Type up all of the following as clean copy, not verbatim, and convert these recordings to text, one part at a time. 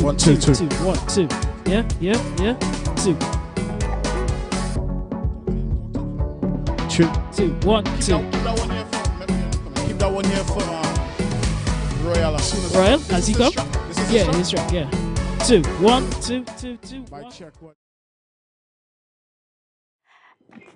1 2 2 1 2. Yeah. 2 2 1 2. Keep that one here for Royal as soon as Royal, as you go. Yeah, this he's right. Yeah. 2 1 2 2 2. by check what.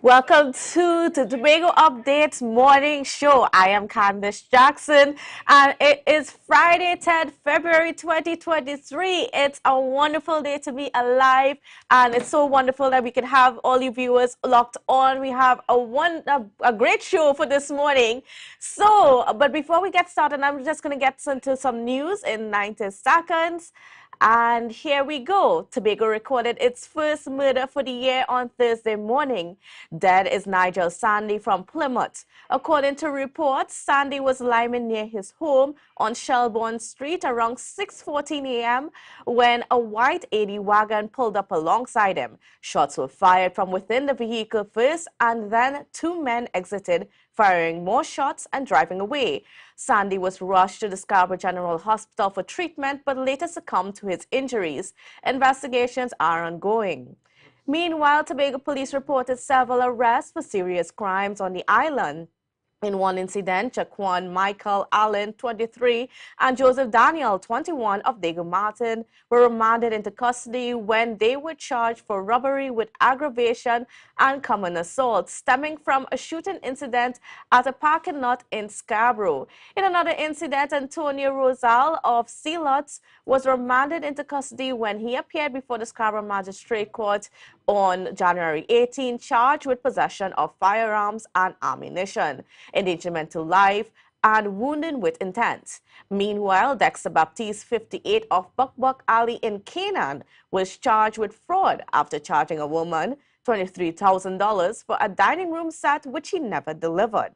Welcome to the Tobago Updates Morning Show. I am Candice Jackson, and it is Friday, 10th February 2023. It's a wonderful day to be alive, and it's so wonderful that we can have all you viewers locked on. We have a great show for this morning. So, but before we get started, I'm just going to get into some news in 90 seconds. And here we go. Tobago recorded its first murder for the year on Thursday morning. Dead is Nigel Sandy from Plymouth. According to reports, Sandy was lying near his home on Shelbourne Street around 6:14 a.m. when a white 80 wagon pulled up alongside him. Shots were fired from within the vehicle first, and then two men exited, firing more shots and driving away. Sandy was rushed to the Scarborough General Hospital for treatment, but later succumbed to his injuries. Investigations are ongoing. Meanwhile, Tobago police reported several arrests for serious crimes on the island. In one incident, Jaquan Michael Allen, 23, and Joseph Daniel, 21, of Dago Martin were remanded into custody when they were charged for robbery with aggravation and common assault, stemming from a shooting incident at a parking lot in Scarborough. In another incident, Antonio Rosal of Sealots was remanded into custody when he appeared before the Scarborough Magistrate Court on January 18, charged with possession of firearms and ammunition, endangerment to life, and wounding with intent. Meanwhile, Dexter Baptiste, 58, of Buckbuck Alley in Canaan, was charged with fraud after charging a woman $23,000 for a dining room set which he never delivered.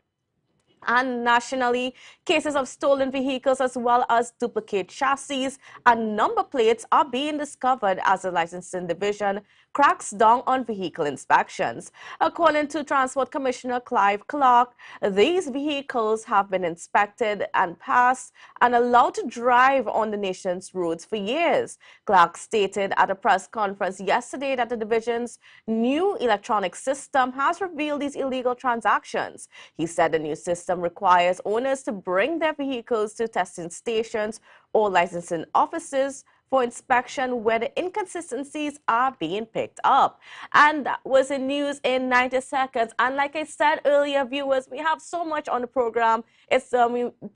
And nationally, cases of stolen vehicles as well as duplicate chassis and number plates are being discovered as the licensing division cracks down on vehicle inspections. According to Transport Commissioner Clive Clark, these vehicles have been inspected and passed and allowed to drive on the nation's roads for years. Clark stated at a press conference yesterday that the division's new electronic system has revealed these illegal transactions. He said the new system requires owners to bring their vehicles to testing stations or licensing offices for inspection where the inconsistencies are being picked up. And that was the news in 90 seconds. And like I said earlier, viewers, we have so much on the program. It's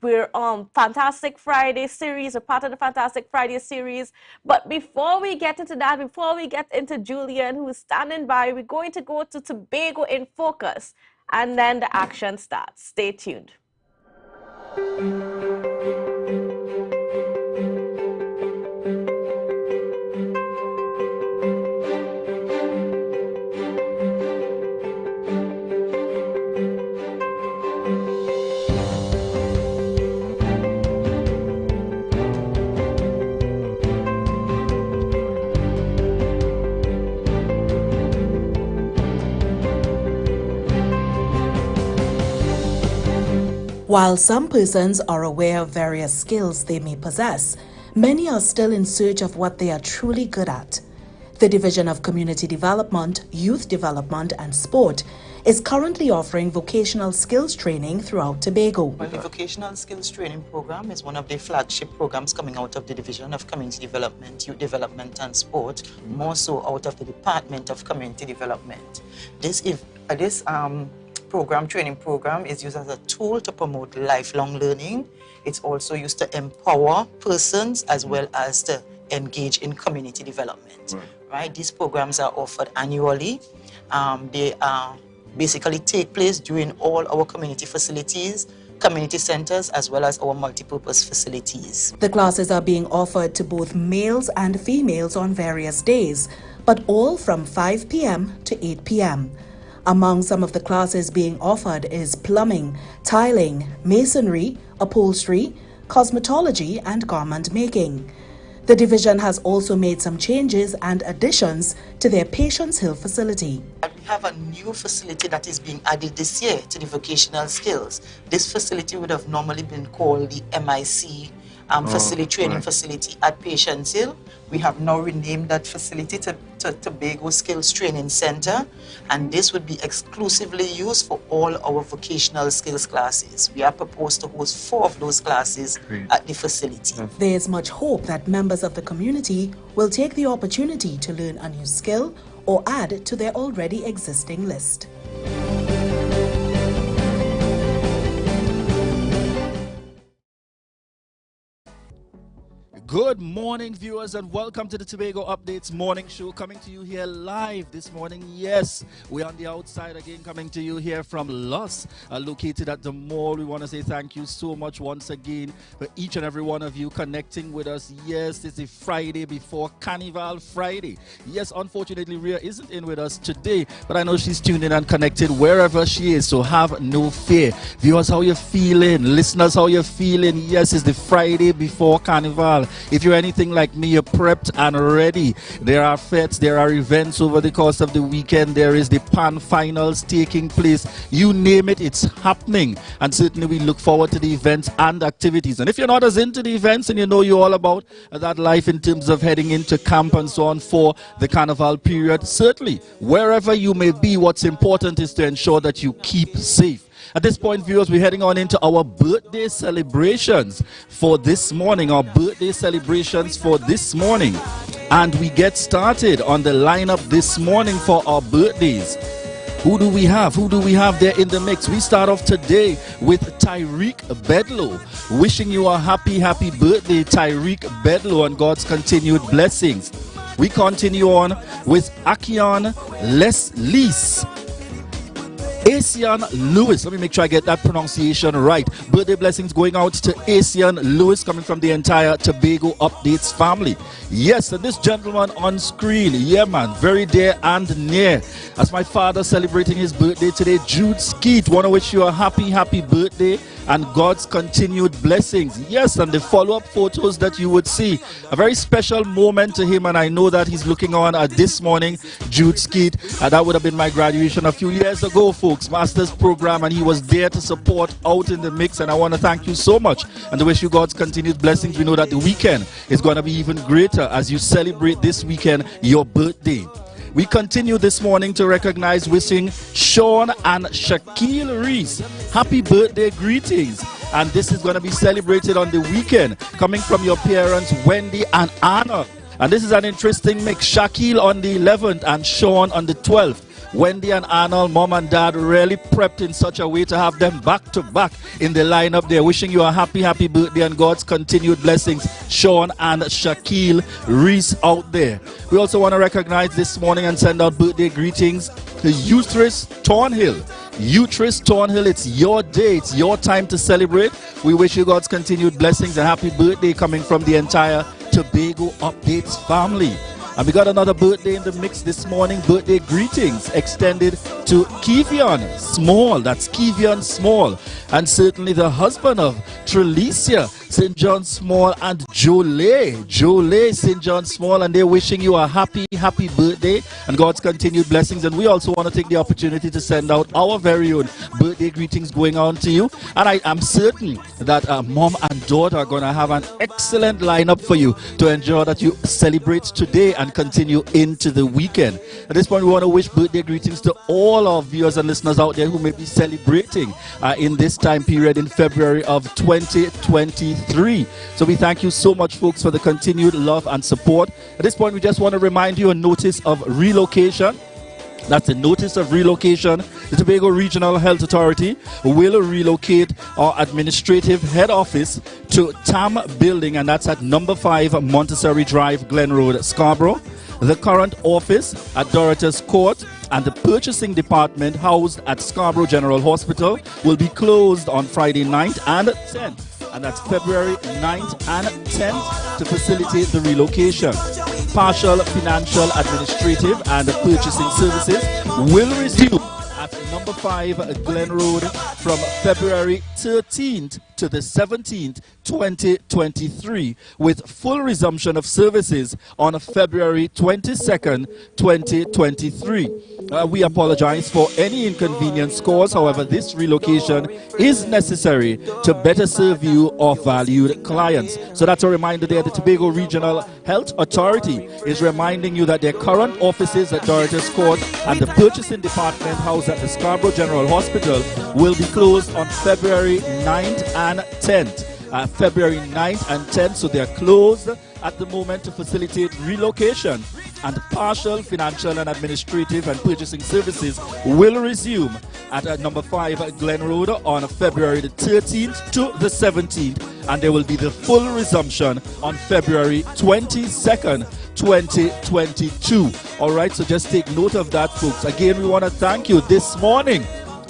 we're on Fantastic Friday series, or part of the Fantastic Friday series. But before we get into that, before we get into Julian, who is standing by, we're going to go to Tobago in Focus, and then the action starts. Stay tuned. While some persons are aware of various skills they may possess, many are still in search of what they are truly good at. The Division of Community Development, Youth Development and Sport is currently offering vocational skills training throughout Tobago. Well, the Vocational Skills Training Program is one of the flagship programs coming out of the Division of Community Development, Youth Development and Sport, more so out of the Department of Community Development. This training program is used as a tool to promote lifelong learning. It's also used to empower persons as well as to engage in community development. Right? These programs are offered annually. They basically take place during all our community facilities, community centers, as well as our multipurpose facilities. The classes are being offered to both males and females on various days, but all from 5 p.m. to 8 p.m. Among some of the classes being offered is plumbing, tiling, masonry, upholstery, cosmetology, and garment making. The division has also made some changes and additions to their Patience Hill facility. We have a new facility that is being added this year to the vocational skills. This facility would have normally been called the MIC training facility at Patience Hill. We have now renamed that facility to Tobago Skills Training Center, and this would be exclusively used for all our vocational skills classes. We are proposed to host 4 of those classes at the facility. There is much hope that members of the community will take the opportunity to learn a new skill or add to their already existing list. Good morning, viewers, and welcome to the Tobago Updates morning show, coming to you here live this morning. Yes, we're on the outside again, coming to you here from Los, located at the mall. We want to say thank you so much once again for each and every one of you connecting with us. Yes, it's a Friday before Carnival Friday. Yes, unfortunately, Rhea isn't in with us today, but I know she's tuned in and connected wherever she is, so have no fear. Viewers, how you feeling? Listeners, how you feeling? Yes, it's the Friday before Carnival. If you're anything like me, you're prepped and ready. There are fetes, there are events over the course of the weekend. There is the Pan Finals taking place. You name it, it's happening. And certainly we look forward to the events and activities. And if you're not as into the events and you know you're all about that life in terms of heading into camp and so on for the Carnival period, certainly wherever you may be, what's important is to ensure that you keep safe. At this point, viewers, we're heading on into our birthday celebrations for this morning, And we get started on the lineup this morning for our birthdays. Who do we have? Who do we have there in the mix? We start off today with Tyreek Bedlow. Wishing you a happy, happy birthday, Tyreek Bedlow, and God's continued blessings. We continue on with Akion Leslie. Asian Lewis, let me make sure I get that pronunciation right. Birthday blessings going out to Asian Lewis, coming from the entire Tobago Updates family. Yes, and this gentleman on screen, yeah man, very dear and near. As my father celebrating his birthday today, Jude Skeet, want to wish you a happy, happy birthday and God's continued blessings. Yes, and the follow-up photos that you would see, a very special moment to him, and I know that he's looking on at this morning, Jude Skeet. That would have been my graduation a few years ago, folks, master's program, and he was there to support out in the mix, and I want to thank you so much and to wish you God's continued blessings. We know that the weekend is going to be even greater as you celebrate this weekend your birthday. We continue this morning to recognize wishing Sean and Shaquille Reese happy birthday greetings. And this is going to be celebrated on the weekend, coming from your parents, Wendy and Anna. And this is an interesting mix. Shaquille on the 11th and Sean on the 12th. Wendy and Arnold, mom and dad, really prepped in such a way to have them back to back in the lineup there. Wishing you a happy, happy birthday and God's continued blessings, Sean and Shaquille Reese out there. We also want to recognize this morning and send out birthday greetings to Uthris Thornhill. Uthris Thornhill, it's your day, it's your time to celebrate. We wish you God's continued blessings and happy birthday coming from the entire Tobago Updates family. And we got another birthday in the mix this morning. Birthday greetings extended to Kevion Small. That's Kevion Small. And certainly the husband of Trelicia St. John Small and Jolie St. John Small. And they're wishing you a happy, happy birthday and God's continued blessings. And we also want to take the opportunity to send out our very own birthday greetings going on to you. And I am certain that mom and daughter are going to have an excellent lineup for you to ensure that you celebrate today and continue into the weekend. At this point, we want to wish birthday greetings to all our viewers and listeners out there who may be celebrating in this time period in February of 2023. So we thank you so much, folks, for the continued love and support. At this point, we just want to remind you a notice of relocation. That's a notice of relocation. The Tobago Regional Health Authority will relocate our administrative head office to TAM Building, and that's at number 5 Montessori Drive, Glen Road, Scarborough. The current office at Dorothy's Court and the purchasing department housed at Scarborough General Hospital will be closed on Friday 9th and 10th. And that's February 9th and 10th to facilitate the relocation. Partial financial, administrative, and purchasing services will resume at number 5 Glen Road from February 13th to the 17th, 2023, with full resumption of services on February 22nd, 2023. We apologize for any inconvenience caused. However, this relocation is necessary to better serve you, our valued clients. So that's a reminder there. The Tobago Regional Health Authority is reminding you that their current offices at Dorothy's Court and the Purchasing Department housed at the Scarborough General Hospital will be closed on February 9th and 10th. February 9th and 10th, so they are closed at the moment to facilitate relocation, and partial financial and administrative and purchasing services will resume at number 5 Glen Road on February the 13th to the 17th, and there will be the full resumption on February 22nd, 2022. All right, so just take note of that, folks. Again, we want to thank you this morning.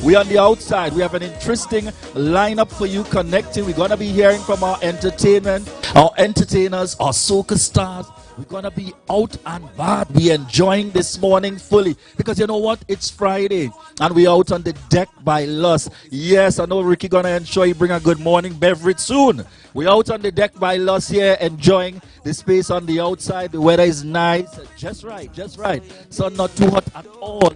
We're on the outside. We have an interesting lineup for you connecting. We're going to be hearing from our entertainment, our entertainers, our soca stars. We're going to be out and bad. We're enjoying this morning fully. Because you know what? It's Friday. And we're out on the deck by Lust. Yes, I know Ricky going to ensure you bring a good morning beverage soon. We're out on the deck by Lust here, enjoying the space on the outside. The weather is nice. Just right, just right. Sun not too hot at all.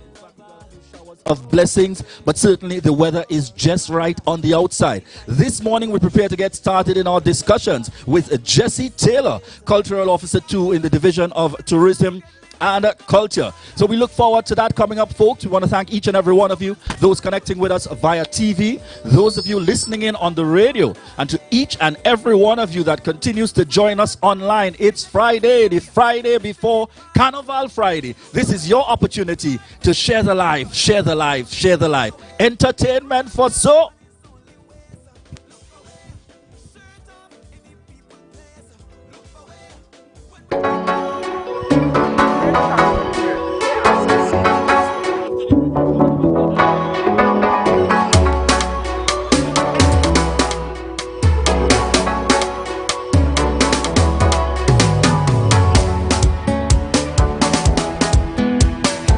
Of blessings, but certainly the weather is just right on the outside. This morning we prepare to get started in our discussions with Jesse Taylor, Cultural Officer 2 in the Division of Tourism and Culture. So we look forward to that coming up, folks. We want to thank each and every one of you, those connecting with us via TV, those of you listening in on the radio, and to each and every one of you that continues to join us online. It's Friday, the Friday before Carnival Friday. This is your opportunity to share the life, share the life, share the life. Entertainment for so.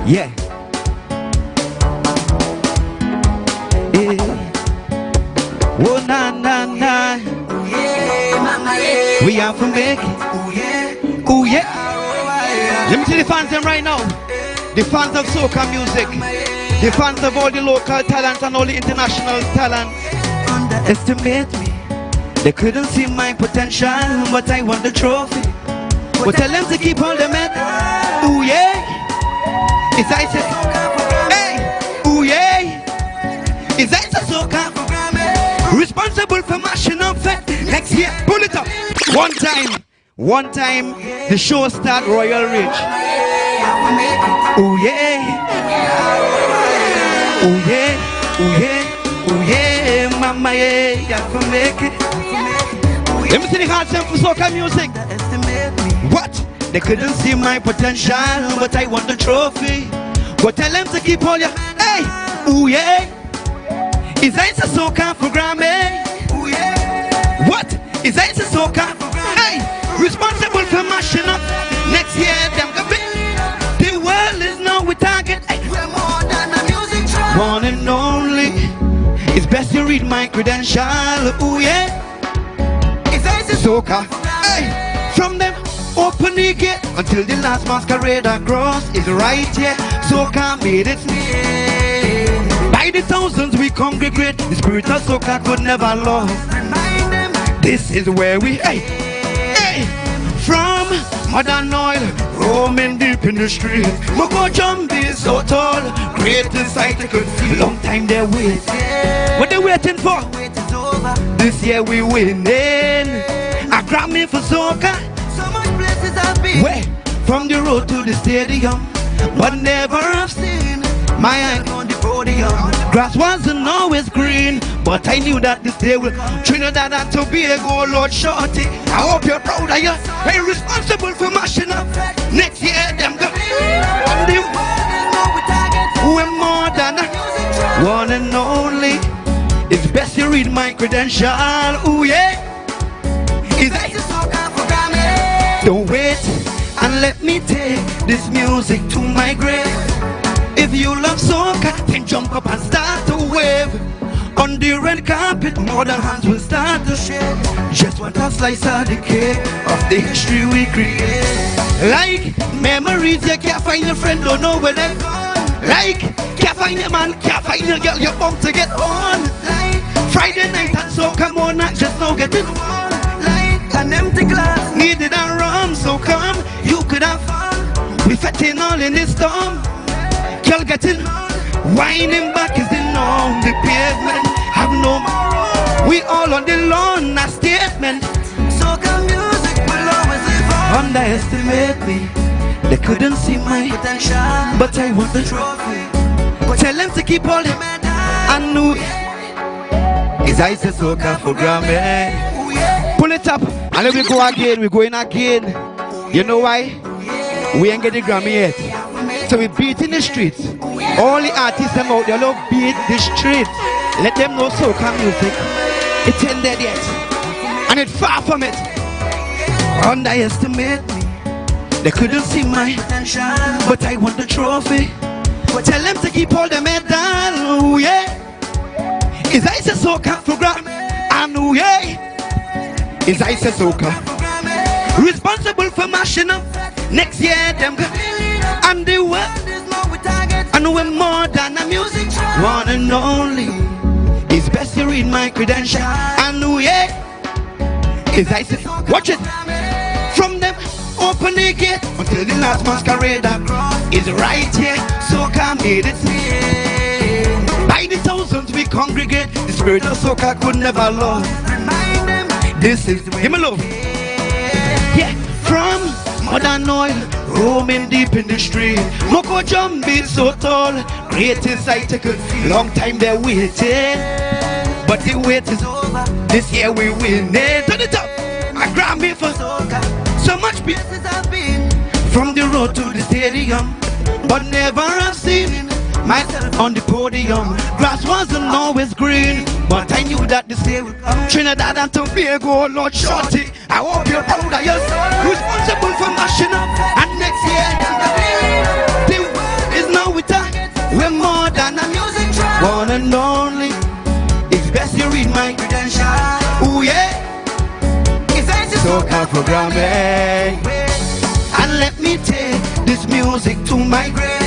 Yeah. Oh, na, na, na. Ooh, yeah, mama, yeah. We are from big. Ooh, yeah. Ooh, yeah. Let me see the fans them right now. The fans of soca music. The fans of all the local talent and all the international talent. Underestimate me. They couldn't see my potential, but I won the trophy. But tell them to keep on the medal. Ooh, yeah. Is that a soca? Hey, ooh yeah. Is that a soca? Responsible for mashing up fat. Next year, pull it up. One time, the show start Royal Ridge. Ooh yeah. Ooh yeah. Ooh yeah. Ooh yeah. Mama yeah, you have to make it. Let me see the hard time for soca music. What? They couldn't see my potential, but I won the trophy. But tell them to keep all your, hey, ooh yeah. Is that a soca program, eh? Ooh yeah. What? Is that a soca? Hey, responsible for mashing up. Next year, them go big. The world is now we target. Hey. We're more than a music track. One and only. It's best you read my credential. Ooh yeah. Is that a soca? Hey, from them. Open the gate until the last masquerade across is right here. Soca made its name. By the thousands we congregate. The spirit of soca could never lose. Remind them this is where we, hey, hey. From modern oil, roaming deep in the street. Moko Jumbi so tall, greatest sight I could see. Long time they wait. What they waiting for? This year we winning. A Grammy for soca. Where? From the road to the stadium, but never have seen my eye on the podium. Grass wasn't always green, but I knew that this day will Trinidad and Tobago, Lord Shorty. I hope you're proud of you. Hey, responsible for mashing up. Next year, them go. We're more than one and only. It's best you read my credential. Ooh yeah. Is that don't wait and let me take this music to my grave. If you love soca, then jump up and start to wave. On the red carpet, more than hands will start to shake. Just want a slice of the cake of the history we create. Like memories, you can't find your friend, don't know where they're gone. Like, can't find a man, can't find a girl, you're bound to get on. Like, Friday night and soca more night, just now getting on. Like, an empty glass, needed a rum, so come, you could have fun. We fetting all in this storm. Girl getting whining back is the norm. The pavement have no more. We all on the lawn, a statement. Soca music will always evolve. Underestimate me. They couldn't see my potential, but I want the trophy. Tell them to keep all them. I knew it's ice and soca for Grammy. Pull it up, and then we go again. We're going again. You know why? We ain't getting Grammy yet. So we beat in the streets. All the artists them out there love beat the streets. Let them know soca music. It ain't dead yet, and it's far from it. Underestimate me. They couldn't see my potential, but I want the trophy. Tell them to keep all the medal. Oh yeah. Is I say soca for Grammy? And oh yeah. Is I say soca? Responsible for mashing up. Next year them go. And the world and we're more than a music. One and only. It's best you read my credential. And oh yeah. Is I say, watch it. From them open the gate until the last masquerade is right here. Soca made it. By the thousands we congregate. The spirit of soca could never lose. Remind them this is the way. Give me love. Yeah, from modern oil roaming deep in the street. Moko jumping so tall, greatest I take a long time they're waiting, but the wait is over. This year we win it. To the top, I grab me for soca. So much places I've been, from the road to the stadium, but never have seen myself on the podium. Grass wasn't always green, but I knew that this day would come. Trinidad and Tobago, Lord Shorty, I hope you're proud of yourself. Responsible for mashing up, and next year the world is now with us. We're more than a music track. One and only. It's best you read my credentials. Ooh yeah. Soca for Grammy. And let me take this music to my grave.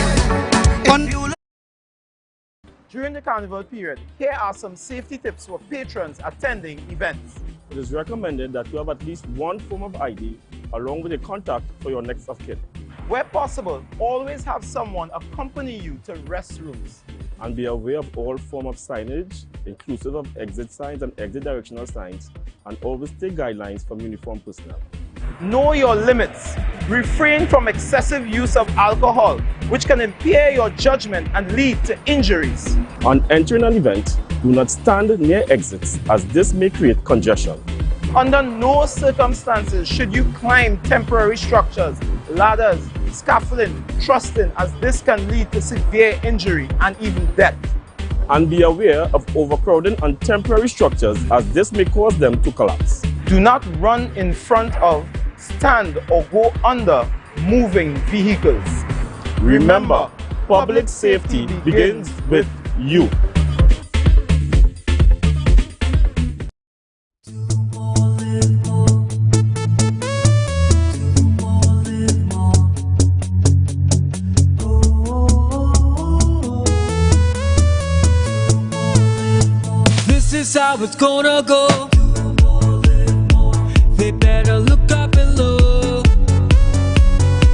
During the carnival period, here are some safety tips for patrons attending events. It is recommended that you have at least one form of ID along with a contact for your next of kin. Where possible, always have someone accompany you to restrooms. And be aware of all forms of signage, inclusive of exit signs and exit directional signs, and always take guidelines from uniformed personnel. Know your limits. Refrain from excessive use of alcohol, which can impair your judgment and lead to injuries. On entering an event, do not stand near exits, as this may create congestion. Under no circumstances should you climb temporary structures, ladders, scaffolding, trusting, as this can lead to severe injury and even death. And be aware of overcrowding on temporary structures, as this may cause them to collapse. Do not run in front of, stand or go under moving vehicles. Remember, public safety begins with you. This is how it's gonna go. They better look up below,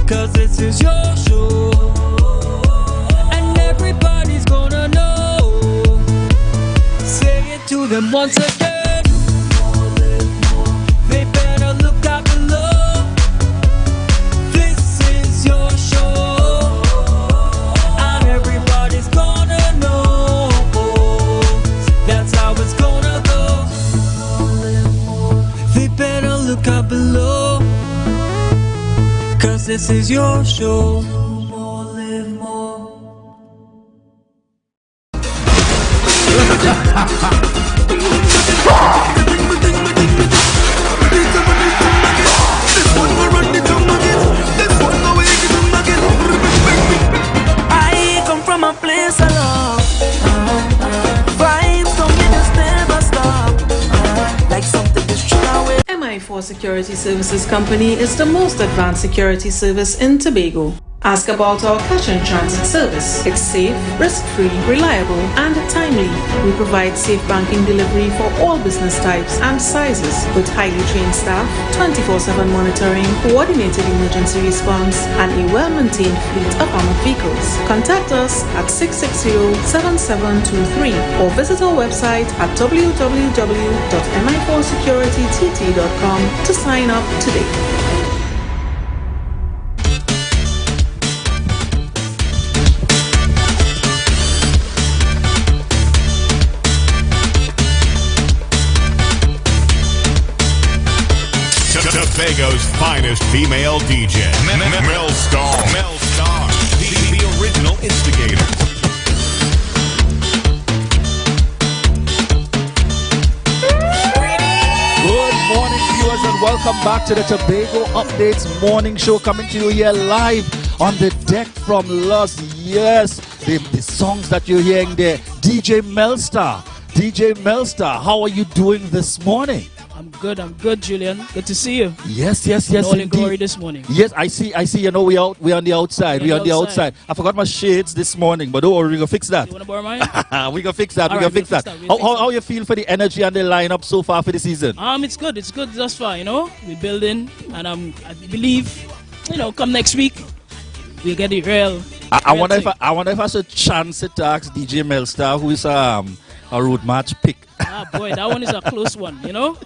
'cause this is your show, and everybody's gonna know. Say it to them once again. They better look up below. This is your show, and everybody's gonna know. That's how it's gonna go. They better look up below, 'cause this is your show. Live more. I come from a place I love. Vibes don't make us never stop. Like something that's away. MI4 Security Services Company is the most advanced security service in Tobago. Ask about our cash and transit service. It's safe, risk-free, reliable, and timely. We provide safe banking delivery for all business types and sizes with highly trained staff, 24/7 monitoring, coordinated emergency response, and a well-maintained fleet of armored vehicles. Contact us at 660-7723 or visit our website at www.mi4securitytt.com to sign up today. Tobago's finest female DJ, Mel Star, the original instigator. Good morning, viewers, and welcome back to the Tobago Updates morning show, coming to you here live on the deck from Los. Yes, the songs that you're hearing there, DJ Melstar. DJ Melstar, how are you doing this morning? I'm good, Julian. Good to see you. Yes, all in glory this morning. Yes, I see. You know, we're on the outside. We're on the outside. I forgot my shades this morning, but don't worry, we're gonna fix that. You wanna borrow mine? We're gonna fix that. We'll fix that. How you feel for the energy and the lineup so far for the season? It's good. It's good thus far. You know, we're building, and I believe, you know, come next week, we'll get it real. I wonder if I should chance it to ask DJ Melstar, who is a road match pick. Ah, boy, that one is a close one, you know.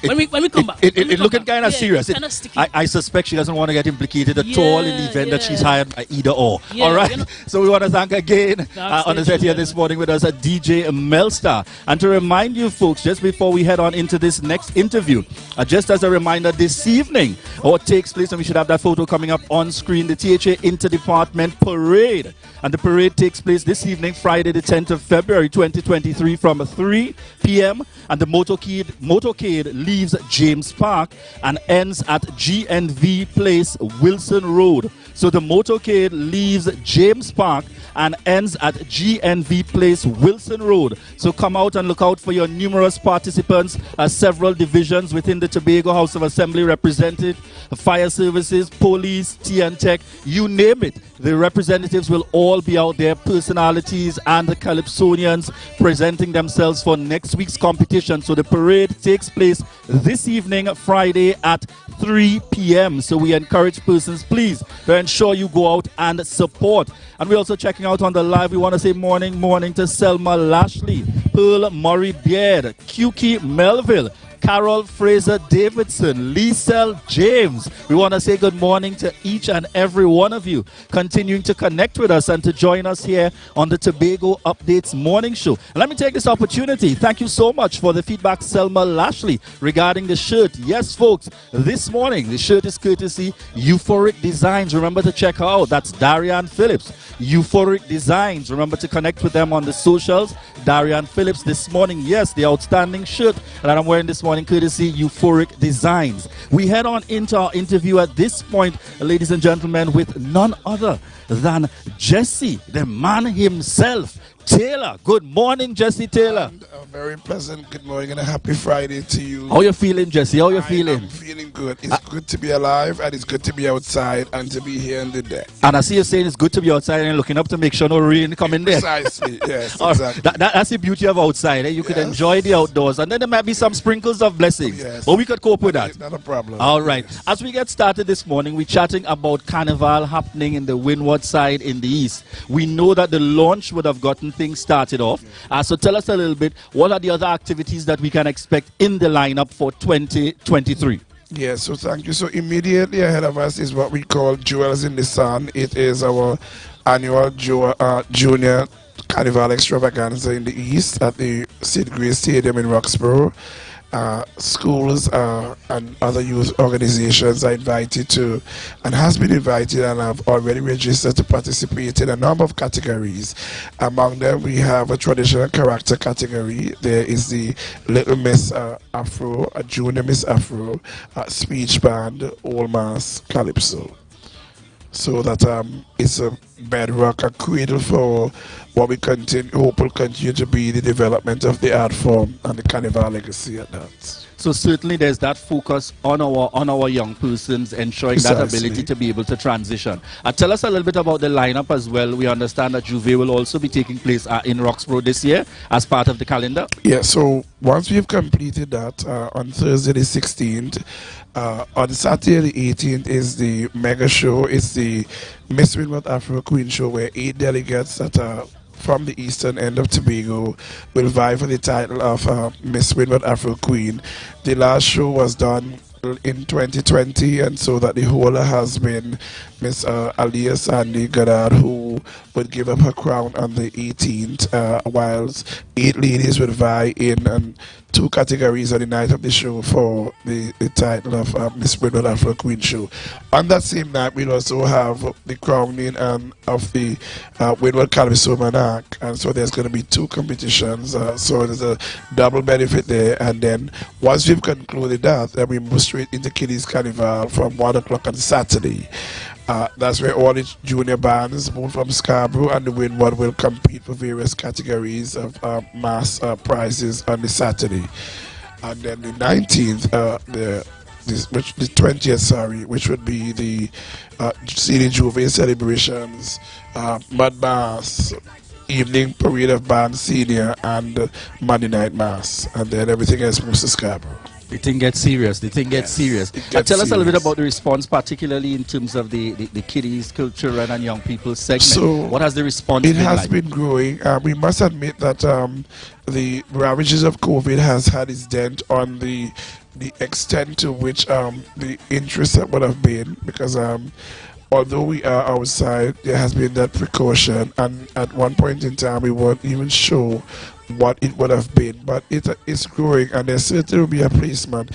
When we come back, it's looking kind of serious. Kinda sticky. I suspect she doesn't want to get implicated at all in the event that she's hired by either or. Yeah, all right. You know, so we want to thank again on the set here this morning with us at DJ Melstar. And to remind you folks, just before we head on into this next interview, just as a reminder, this evening, what takes place, and we should have that photo coming up on screen, the THA Interdepartmental Parade. And the parade takes place this evening, Friday the 10th of February 2023 from 3 p.m. And the motorcade leaves James Park and ends at GNV Place, Wilson Road. So the motorcade leaves James Park and ends at GNV Place, Wilson Road. So come out and look out for your numerous participants, several divisions within the Tobago House of Assembly represented, fire services, police, T&Tech, you name it. The representatives will all be out there, personalities and the Calypsonians presenting themselves for next week's competition. So the parade takes place this evening, Friday at 3 p.m. So we encourage persons, please, to ensure you go out and support. And we're also checking out on the live. We want to say morning to Selma Lashley, Pearl Murray Beard, Kuki Melville, Carol Fraser Davidson, Liesel James. We want to say good morning to each and every one of you, continuing to connect with us and to join us here on the Tobago Updates morning show. And let me take this opportunity. Thank you so much for the feedback, Selma Lashley, regarding the shirt. Yes, folks, this morning the shirt is courtesy Euphoric Designs. Remember to check her out. That's Darian Phillips, Euphoric Designs. Remember to connect with them on the socials. Darian Phillips this morning. Yes, the outstanding shirt that I'm wearing this morning, courtesy Euphoric Designs. We head on into our interview at this point, ladies and gentlemen, with none other than Jesse, the man himself, Taylor. Good morning, Jesse Taylor. And a very pleasant good morning and a happy Friday to you. How you feeling, Jesse? How you feeling? I'm feeling good. It's good to be alive, and it's good to be outside and to be here on the deck. And I see you saying it's good to be outside and looking up to make sure no rain come in there. Precisely, yes, exactly. That's the beauty of outside. You could enjoy the outdoors, and then there might be some sprinkles of blessings. Yes. But we could cope with that. Not a problem. All right. As we get started this morning, we're chatting about Carnival happening in the Windward side in the east. We know that the launch would have gotten things started off. So tell us a little bit, what are the other activities that we can expect in the lineup for 2023? Yes, so thank you. So immediately ahead of us is what we call Jewels in the Sun. It is our annual junior Carnival extravaganza in the east at the Sid Gray Stadium in Roxborough. Schools and other youth organizations are invited to, and has been invited, and have already registered to participate in a number of categories. Among them, we have a traditional character category. There is the Little Miss Afro, a Junior Miss Afro, speech band, old mass, calypso. So that it's a bedrock, a cradle for what we hope will continue to be the development of the art form and the Carnival legacy at that. So certainly there's that focus on our young persons, ensuring that ability to be able to transition. Tell us a little bit about the lineup as well. We understand that Juve will also be taking place in Roxborough this year as part of the calendar. Yeah, so once we've completed that, on Thursday the 16th, on Saturday the 18th is the mega show. It's the Miss Windward Afro Queen show, where 8 delegates that are from the eastern end of Tobago will vie for the title of Miss Windward Afro Queen. The last show was done in 2020, and so that the holder has been Miss Aliyah Sandy Goddard, who would give up her crown on the 18th, whilst 8 ladies would vie in 2 categories on the night of the show for the title of Miss Windward Afro Queen show. On that same night, we'll also have the crowning of the Windward Carnival Monarch, and so there's going to be 2 competitions, so there's a double benefit there. And then once we've concluded that, then we move straight into Kiddies Carnival from 1 o'clock on Saturday. That's where all the junior bands, both from Scarborough and the Windward, will compete for various categories of mass prizes on the Saturday. And then the 19th, the 20th, which would be the Senior Juve celebrations, Mud Mass, Evening Parade of Band Senior, and Monday Night Mass. And then everything else moves to Scarborough. The thing gets serious. The thing gets serious. Tell us a little bit about the response, particularly in terms of the kiddies, children, and young people segment. So what has the response been like? It has been growing. We must admit that the ravages of COVID has had its dent on the extent to which the interest that would have been, because although we are outside, there has been that precaution, and at one point in time we weren't even sure what it would have been, but it's growing, and there certainly will be a placement.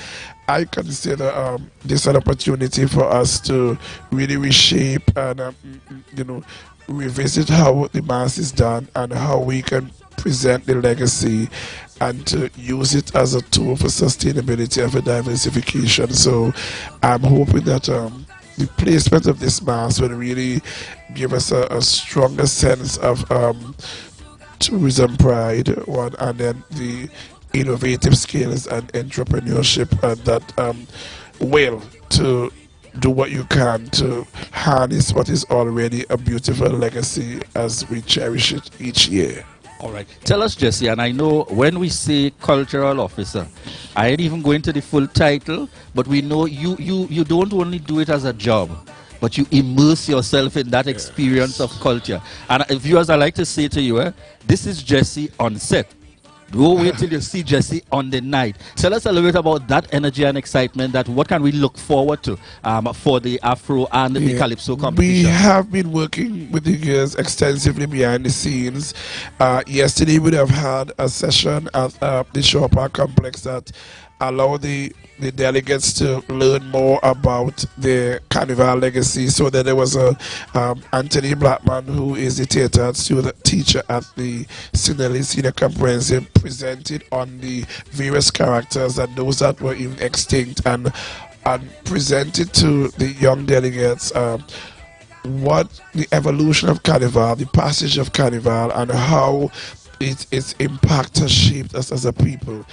I consider this an opportunity for us to really reshape and revisit how the mass is done and how we can present the legacy, and to use it as a tool for sustainability and for diversification. So I'm hoping that the placement of this mass will really give us a stronger sense of tourism pride, and then the innovative skills and entrepreneurship, and that will to do what you can to harness what is already a beautiful legacy as we cherish it each year. All right. Tell us, Jesse, and I know when we say cultural officer, I ain't even going to the full title, but we know you don't only do it as a job, but you immerse yourself in that experience of culture. And viewers, I like to say to you, this is Jesse on set. Don't wait till you see Jesse on the night. Tell us a little bit about that energy and excitement. That what can we look forward to for the Afro and the Calypso competition? We have been working with the girls extensively behind the scenes. Yesterday we have had a session at the Shaw Park complex that allowed the delegates to learn more about the Carnival legacy. So that there was Anthony Blackman, who is the theatre student teacher at the Senior Comprehensive, presented on the various characters and those that were even extinct, and presented to the young delegates what the evolution of Carnival, the passage of Carnival, and how its impact has shaped us as a people.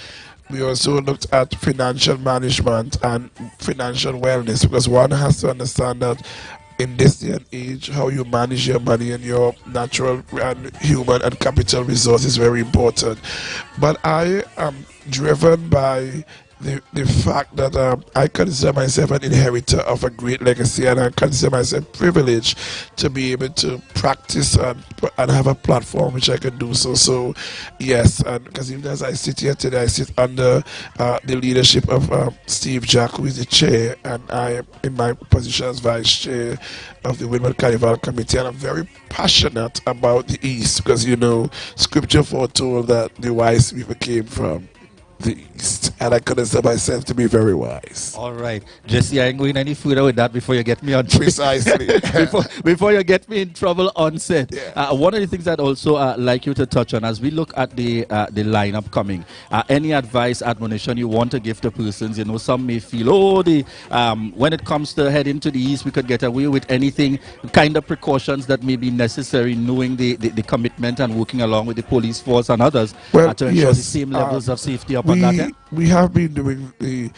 We also looked at financial management and financial wellness, because one has to understand that in this day and age, how you manage your money and your natural and human and capital resources is very important. But I am driven by the fact that I consider myself an inheritor of a great legacy, and I consider myself privileged to be able to practice and have a platform which I can do so. So yes, and because even as I sit here today, I sit under the leadership of Steve Jack, who is the chair, and I am in my position as vice chair of the Windward Carnival Committee, and I'm very passionate about the East, because scripture foretold that the wise people came from the East, and I consider myself to be very wise. All right, Jesse, I ain't going any further with that before you get me on precisely before you get me in trouble on set. One of the things I'd also like you to touch on as we look at the lineup coming, any advice, admonition you want to give to persons? Some may feel, when it comes to heading to the East, we could get away with anything, kind of precautions that may be necessary, knowing the commitment and working along with the police force and others to ensure the same levels of safety. on that end? We have been doing the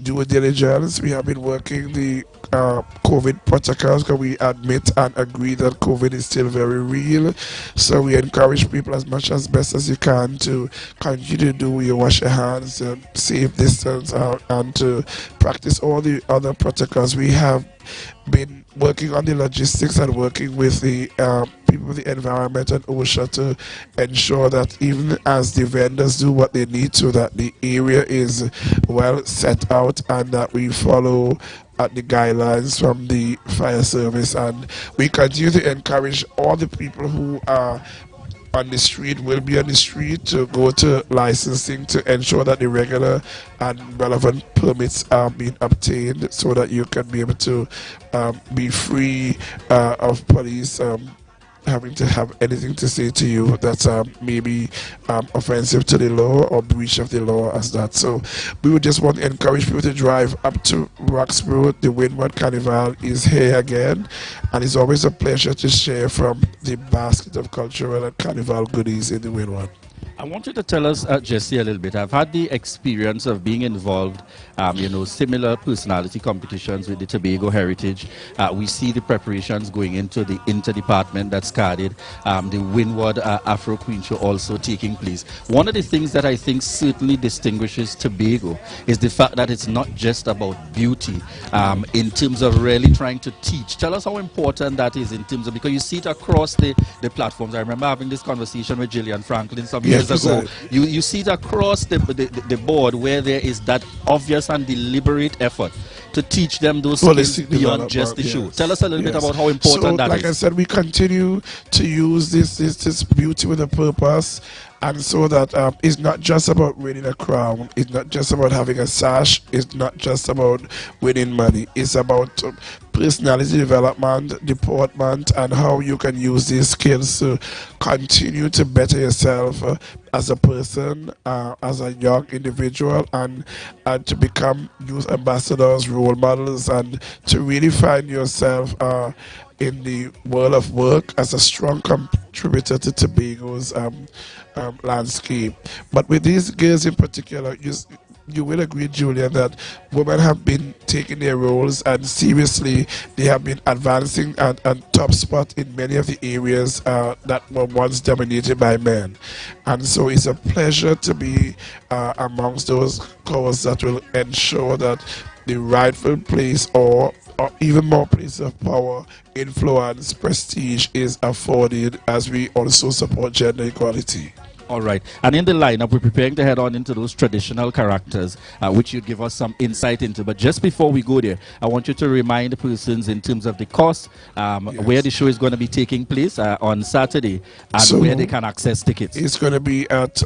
due diligence. We have been working the COVID protocols because we admit and agree that COVID is still very real. So we encourage people as much as best as you can to continue to do your wash your hands, safe distance, and to practice all the other protocols. We have been working on the logistics and working with the people with the environment and OSHA to ensure that even as the vendors do what they need to, that the area is well set out and that we follow the guidelines from the fire service. And we continue to encourage all the people who are on the street, will be on the street, to go to licensing to ensure that the regular and relevant permits are being obtained so that you can be able to be free of police having to have anything to say to you that's maybe offensive to the law or breach of the law as that. So we would just want to encourage people to drive up to Roxborough. The Windward Carnival is here again, and it's always a pleasure to share from the basket of cultural and carnival goodies in the Windward. I want you to tell us, Jesse, a little bit. I've had the experience of being involved, similar personality competitions with the Tobago Heritage. We see the preparations going into the Interdepartment that's carded. The Windward Afro Queen show also taking place. One of the things that I think certainly distinguishes Tobago is the fact that it's not just about beauty in terms of really trying to teach. Tell us how important that is in terms of, because you see it across the platforms. I remember having this conversation with Gillian Franklin some years ago. You see it across the board where there is that obvious and deliberate effort to teach them those skills beyond just the show. Tell us a little bit about how important that is. Like I said, we continue to use this beauty with a purpose, and so that it's not just about winning a crown, it's not just about having a sash, it's not just about winning money, it's about personality development, deportment, and how you can use these skills to continue to better yourself as a person, as a young individual, and to become youth ambassadors, role models, and to really find yourself in the world of work as a strong contributor to Tobago's landscape. But with these girls in particular, you will agree, Julia, that women have been taking their roles, and seriously, they have been advancing and top spot in many of the areas that were once dominated by men. And so it's a pleasure to be amongst those causes that will ensure that the rightful place or even more place of power, influence, prestige is afforded as we also support gender equality. All right. And in the lineup, we're preparing to head on into those traditional characters, which you'd give us some insight into. But just before we go there, I want you to remind persons in terms of the cost, where the show is going to be taking place on Saturday, and where they can access tickets. It's going to be at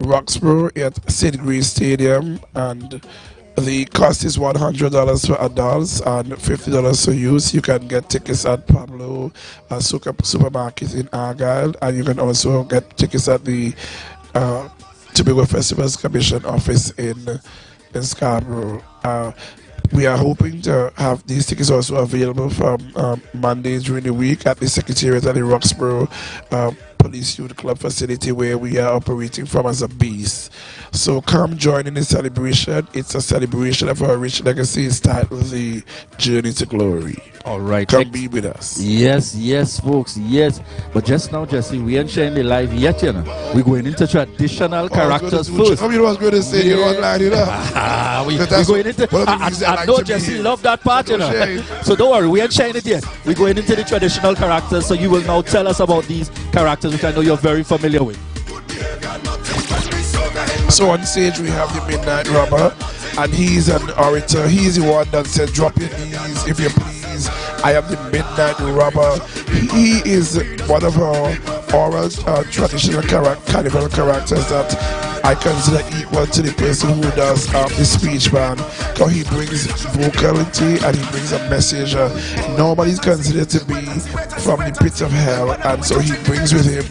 Roxborough at St. Grace Stadium, and the cost is $100 for adults and $50 for youth. You can get tickets at Pablo Soca Supermarket in Argyle, and you can also get tickets at the Tobago Festivals Commission office in Scarborough. We are hoping to have these tickets also available from Monday during the week at the Secretariat at the Roxborough Police Youth Club facility, where we are operating from as a base. So come join in the celebration. It's a celebration of our rich legacy. It's titled The Journey to Glory. All right. Come be with us. Yes, yes, folks, yes. But just now, Jesse, we ain't sharing the live yet, you know. We're going into traditional characters first. I mean, I was going to say, you online, you know. We're going into, I know Jesse love that part, you know. So don't worry, we ain't sharing it yet. We're going into the traditional characters, so you will now tell us about these characters, which I know you're very familiar with. So on stage we have the Midnight Robber, and he's an orator. He's the one that said, drop your knees if you please. I am the Midnight Robber. He is one of our oral traditional carnival characters that I consider equal to the person who does the speech man, because he brings vocality and he brings a message. Nobody's considered to be from the pits of hell, and so he brings with him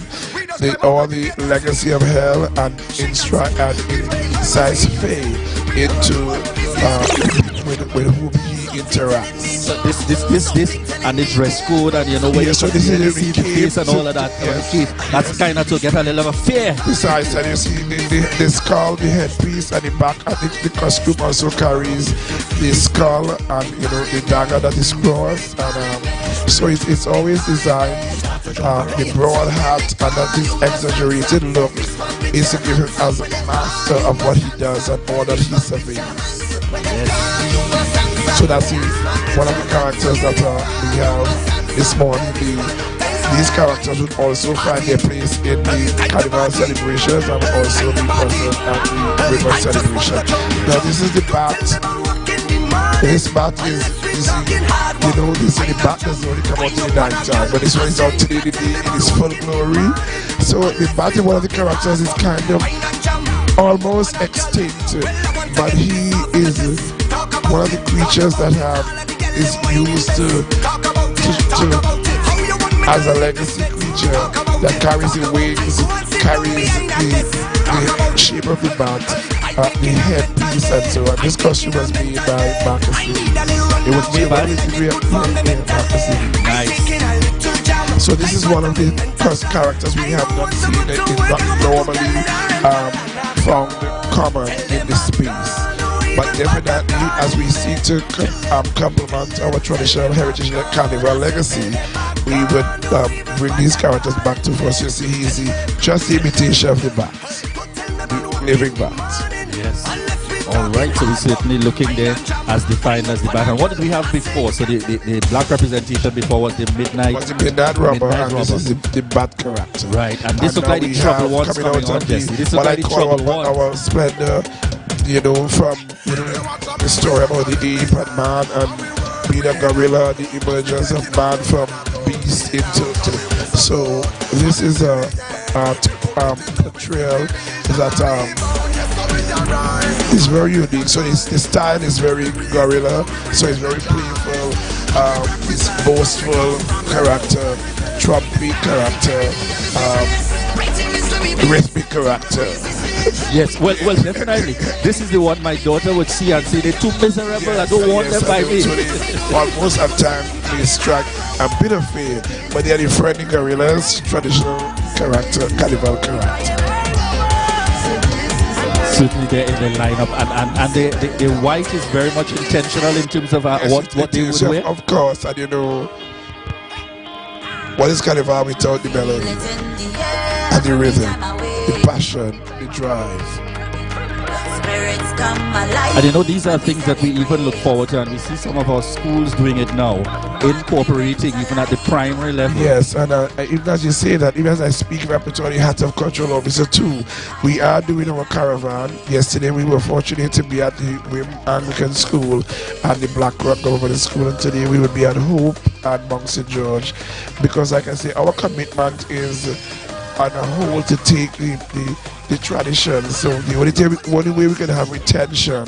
all the legacy of hell and incites faith into with whom he interacts. So this, and this dress code, and you know where so you this is see the face and all of that. That's kind of to get a little of a fear. Besides, and you see the skull, the headpiece, and the back, and the costume also carries the skull and the dagger that is crossed, and so it's always designed. The broad hat and that this exaggerated look is to give him as a master of what he does and all that he surveys. So that's one of the characters that we have this morning. These characters would also find their place in the Carnival celebrations and also be present at the river celebration. Now this is the bat. This bat is the bat doesn't only come out in the night time, but this one is out today in its full glory. So the bat in one of the characters is kind of almost extinct, but he is one of the creatures that is used to as a legacy creature that carries the wings, carries the shape of the bat, the headpiece and so on. This costume was made by Marcus. It was made by Marcus. Nice. So this is one of the characters we have not seen it is not normally found common in this space. But definitely, as we seek to complement our traditional heritage and Carnival legacy, we would bring these characters back to us. You see, he's just the imitation of the bat, the living bat. Yes. All right, so we're certainly looking there as defined as the bat. And what did we have before? So the black representation before was the midnight. Was the midnight robber, and this is the bat character. Right, and this looks like the trouble ones coming on, Jesse. This looks like the trouble ones. Our splendor, from the story about the ape and man and being a gorilla, the emergence of man from beast into. So this is a portrayal that is very unique. So the style is very gorilla. So it's very playful. It's boastful character, trumpy character, rhythmic character. Yes, well, definitely. This is the one my daughter would see and say, they're too miserable, I don't want them by me. Almost at times they strike a bit of fear, but they are the friendly gorillas, traditional character, Carnival character. Certainly they're in the lineup, and the white is very much intentional in terms of what they would wear. Of course, and what is Carnival without the melody and the rhythm, the passion, the drive? And these are things that we even look forward to, and we see some of our schools doing it now, incorporating even at the primary level. Yes, and even as you say that, even as I speak repertory, Hat of Cultural Officer too, we are doing our caravan. Yesterday we were fortunate to be at the Wim Anglican School and the Black Rock Government School, and today we will be at Hope and Mount St. George, because like I say, our commitment is on a whole to take the tradition. So the only way we can have retention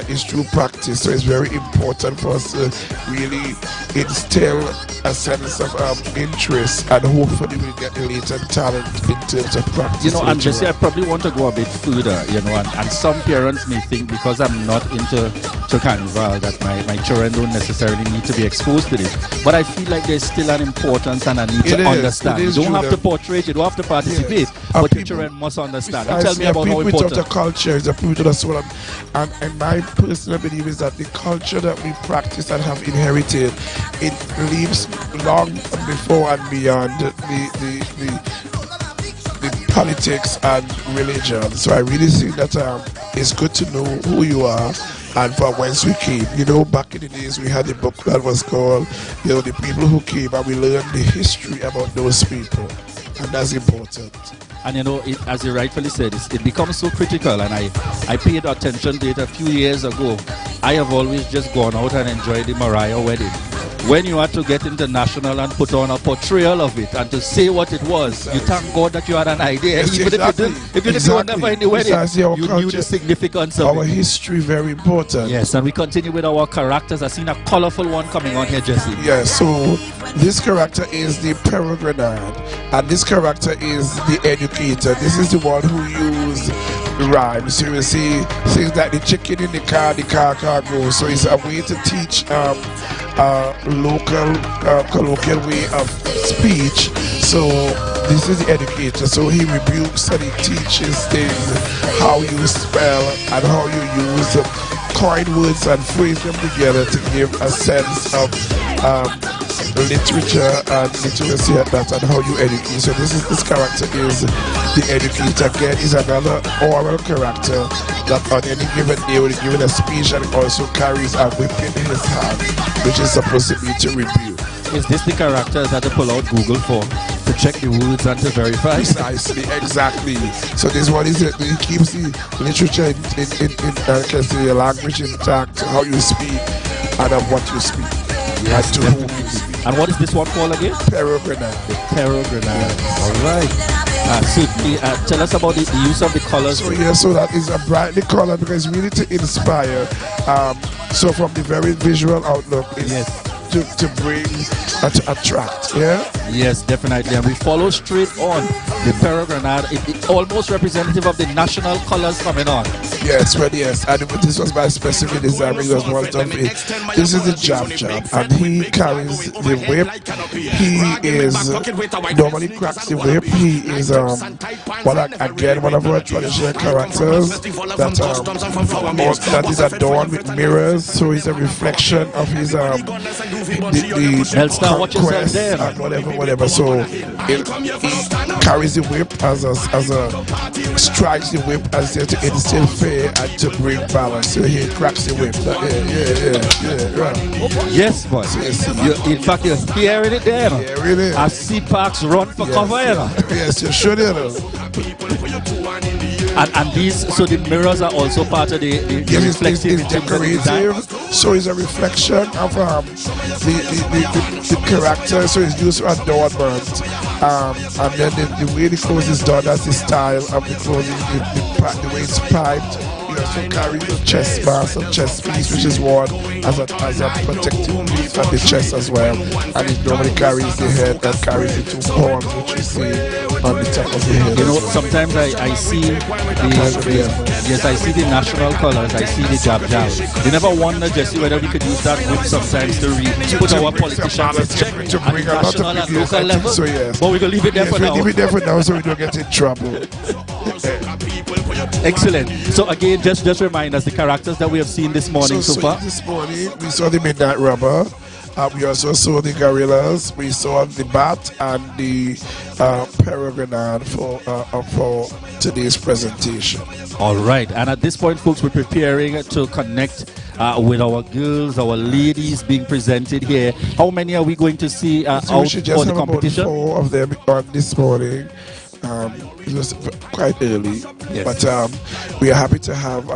is through practice. So it's very important for us to really instill a sense of interest, and hopefully we'll get latent talent in terms of practice. And Jesse, I probably want to go a bit further, and some parents may think because I'm not into Carnival that my children don't necessarily need to be exposed to this. But I feel like there's still an importance and a need to understand. You don't have to portray it, you don't have to participate, but your children must understand. Tell me about how important. The culture is a fruit of the soul, and my personal belief is that the culture that we practice and have inherited, it lives long before and beyond the politics and religion. So I really think that it's good to know who you are and from whence we came. Back in the days we had a book that was called, the people who came, and we learned the history about those people, and that's important. And as you rightfully said, it becomes so critical, and I paid attention to it a few years ago. I have always just gone out and enjoyed the Mariah wedding. When you had to get international and put on a portrayal of it and to say what it was, you thank God that you had an idea. Yes, even if you didn't, were never in the wedding, you knew the significance of our history, very important. Yes, and we continue with our characters. I've seen a colorful one coming on here, Jesse. Yes, so this character is the peregrinade, and this character is the educator. This is the one who used rhymes. So you will see things like the chicken in the car can't go. So it's a way to teach local colloquial way of speech. So this is the educator. So he rebukes and he teaches things, how you spell and how you use coin words and phrase them together to give a sense of literature and literacy and that, and how you educate. So this character is the educator. Again, is another oral character that on any given day will be given a speech and also carries a whip in his hand, which is supposed to be to rebuke. Is this the character that they pull out Google for to check the words and to verify? Precisely, exactly. So this one is it. It keeps the literature in language intact, how you speak and of what you speak. Yes, and to whom you speak. And what is this one called again? Peregrinae. Peregrinae. Yes. All right. So tell us about the use of the colors. So yeah, so that is a brightly colored because really to inspire. So from the very visual outlook, it's to bring and to attract. Yeah. Yes, definitely. And we follow straight on the Peregrinae. It's almost representative of the national colors coming on. Yes, well, yes. And this was my specific design. It was one of it. This is the jab, and he carries the whip. He is normally cracks the whip. He is again one of our traditional characters that is adorned with mirrors. So he's a reflection of his the conquest and whatever. So he carries the whip as a strikes the whip as there to instill fear and to bring balance. So he cracks the whip. Right. Yes, boy. In fact, you're hearing it there. Hearing it. I see Parks run for cover. Yes, you should. And these, so the mirrors are also part of the reflective. It's decorative. So it's a reflection of the character. So it's used for adornment. And then the way the clothes is done, that's the style of the clothing, the way it's piped. He also carries the chest mask and chest piece, which is worn as a protective piece on the chest as well. And it normally carries the head that carries the two horns, which you see on the top of the head. You know, sometimes I see I see the national colors. I see the jab. You never wonder, Jesse, whether we could use that whip sometimes to put our politicians in check to bring a lot of and local level. So yes. But we can leave it there for now. Leave it there for now so we don't get in trouble. Excellent. So again, just remind us the characters that we have seen this morning so far. This morning we saw the Midnight Rubber. We also saw the Gorillas. We saw the Bat and the Peregrinae for today's presentation. All right. And at this point, folks, we're preparing to connect with our girls, our ladies being presented here. How many are we going to see out for the competition? About 4 of them on this morning. It was quite early, but we are happy to have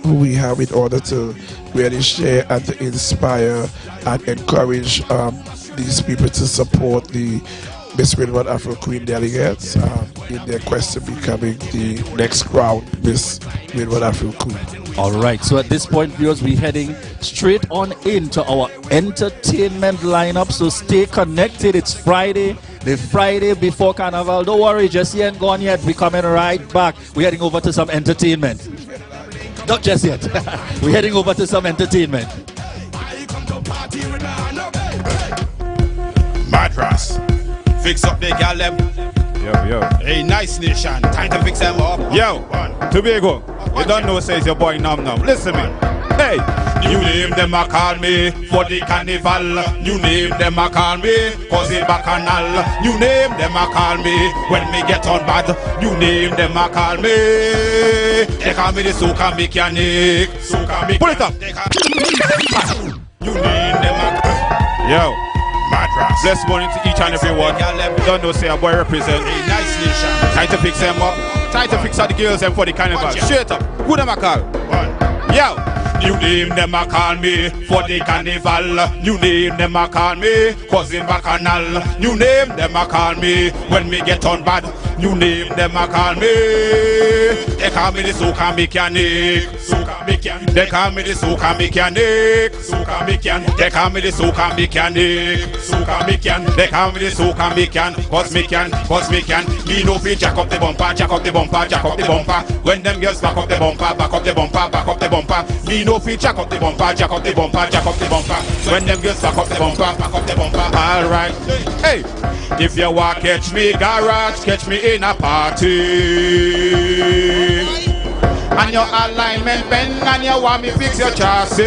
who we have in order to really share and to inspire and encourage these people to support the Miss Windward Afro Queen delegates in their quest to becoming the next crown Miss Windward Afro Queen. All right, so at this point, viewers, we're heading straight on into our entertainment lineup, so stay connected. It's Friday, the Friday before Carnival. Don't worry, Jesse ain't gone yet. We're coming right back. We're heading over to some entertainment. Not just yet. We're heading over to some entertainment. Madras, fix up the gal them. Yo. Hey, nice nation. Time to fix them up. Yo, Tobago. You don't know, says your boy Nom Nom. Listen me. Hey. New name them a call me for the carnival. New name them a call me cause the bacchanal. New name them a call me when me get on bad. New name them a call me. They call me the Soca mechanic. Soca mechanic. Pull it up. New name them a call. Yo. Madras. Bless morning to each and every one. Don't know, say a boy represent. A nice nation. Time to fix them up. Time to fix all the girls them for the carnival. Straight up. Who them a call? Yo. New name them a call me for the carnival. New name them a call me cause in bacchanal. New name them a call me when me get on bad. New name them a call me. They call me the Soca mechanic. Soca mechanic. They call me the Soca mechanic. Soca mechanic. They call me the Soca mechanic. Soca mechanic. They call me the Soca mechanic. Cause me can. Me no feel jack up the bumper, jack up the bumper, jack up the bumper. When them girls back up the bumper, back up the bumper, back up the bumper. Me no feel jack up the bumper, jack up the bumper, jack up the bumper. When them girls back up the bumper, back up the bumper. Alright. Hey, if you want catch me garage, catch me in a party. And your alignment bend and you want me fix your chassis.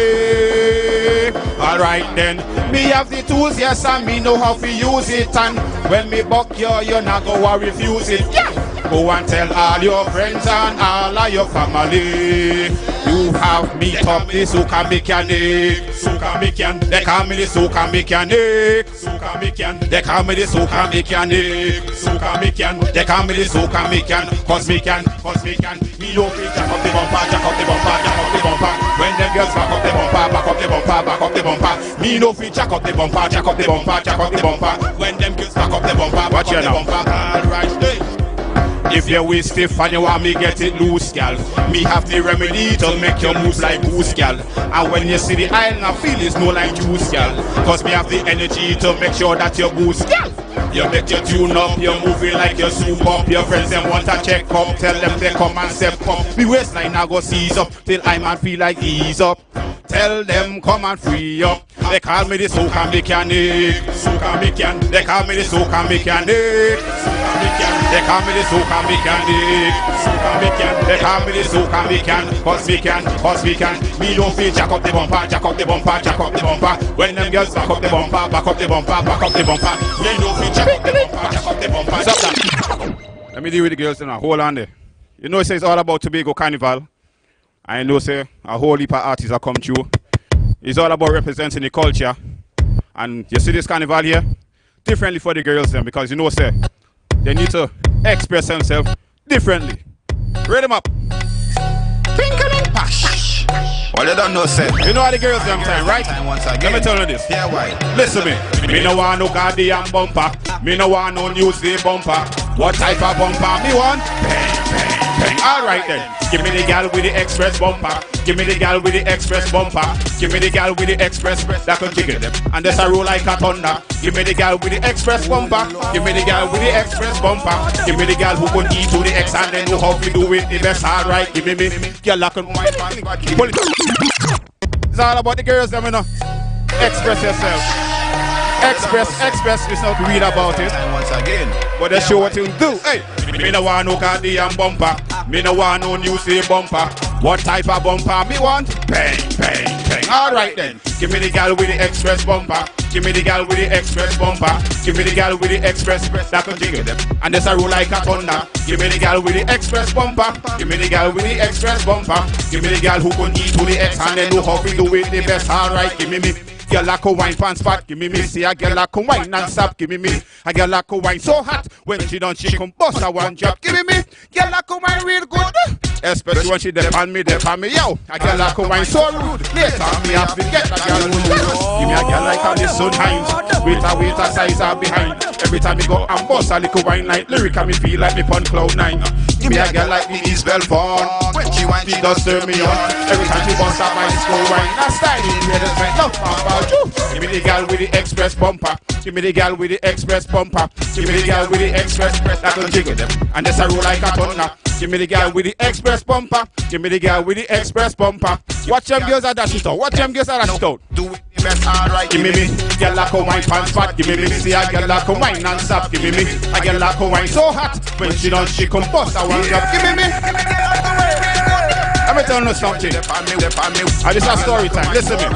Alright then, me have the tools, yes, and me know how to use it. And when me buck you, you're not gonna refuse it. Yeah. Go and tell all your friends and all of your family. You have me top the Soca mechanic. Soca mechanic. They call me the Soca mechanic. Soca mechanic. They call me the Soca mechanic. Soca mechanic. They call me the Soca mechanic. Cause me can. Me no fit jack up the bumper, jack up the bumper, jack up the bumper. When them girls back up the bumper, back up the bumper, back up the bumper. Me no fit jack up the bumper, jack up the bumper, jack up the bumper. When them girls back up the bumper, back up the bumper. Alright, stay. If your waist stiff and you want me get it loose, gal, me have the remedy to make your moves like goose, gal. And when you see the island, I feel it's no like juice, gal. Cause me have the energy to make sure that you boost, gal. You make your tune up, you're moving like your soup up. Your friends them want to check up, tell them they come and step up. Me waistline now go seize up, till I man feel like ease up. Tell them come and free up. They call me the Soca mechanic. Soca mechanic. They call me the Soca mechanic. Soca mechanic. They call me the Soca mechanic. Soca mechanic. They call me the Soca mechanic. Cause we can. Me don't feel jack up the bumper, jack up the bumper, jack up the bumper. When them girls back up the bumper, back up the bumper, back up the bumper. They don't feel jack up the bumper, jack up the bumper. Stop that. Let me deal with the girls now. Hold on there. You know it says all about Tobago Carnival. I know say a whole heap of artists are come through. It's all about representing the culture. And you see this carnival here? Differently for the girls then, because you know say they need to express themselves differently. Read them up. Twinkle and pash. Well, you don't know say. You know how the girls them time, right? Let me tell you this. Yeah, why? Listen me. Me no want no goddamn bumper. Me no want no Newsday bumper. What type of bumper me want? Alright then, give me the gal with the express bumper. Give me the gal with the express bumper. Give me the gal with the express that can jiggle them. And that's a roll like a thunder. Give me the gal with the express bumper. Give me the gal with the express bumper. Give me the gal who can eat to the X and then know how to do it the best. Alright, give me gal that can wine. It's all about the girls them, you know. Express yourself. Express, you know, to read about it. Once again. But they show what you do. Hey, me no want no goddamn bumper. Me no want no Newsday bumper. What type of bumper me want? Bang. Alright then. Give me the gal with the express bumper. Give me the gal with the express bumper. Give me the gal with the express that can jiggle them. And this a roll like a thunder. Give me the gal with the express bumper. Give me the gal with the express bumper. Give me the gal who can eat to the X and then know how to do it the best. Alright, give me. Girl like a wine pan spot, give me. See a girl like a wine non-stop, give me. A girl like a wine so hot, when she done she come bust a one drop, give me. Girl like a wine real good, especially when she depend me, yo. A girl like a wine so rude, later me have to get a girl who give me a girl like a this Hines, with a size are behind. Every time me go and bust a little wine like lyric, and me feel like me pon cloud 9. Give me a girl like the Isabel Vaughn, when she whine she does turn me on. Every time she bust a wine, slow wine, a styling, yeah, that's right, no, give me the gal with the express bumper. Give me the gal with the express bumper. Give me the gal with the express that can jiggle them. And that's a roll like a thunder. Give me the gal with the express bumper. Give me the gal with the express bumper. Watch them girls are dashing out. Watch them girls are dashing out. Do it the best, alright. Give me. Gal like a wine pan spot. Give me. See a gal like a wine non-stop. Give me. A gal like a wine so hot. When she done she come bust a one drop. Give me. Let me tell you something. This is a story time. Listen to me.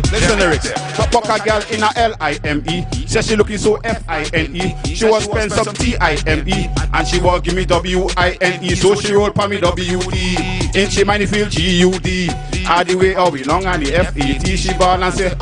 Listen to lyrics. So fuck a girl in a L-I-M-E. Says she looking so F-I-N-E. She was spend some T-I-M-E. And she was give me W-I-N-E. So she roll for me W-E. Ain't she mind feel G-U-D. All the way how we long and the F-E-T. She ball and say.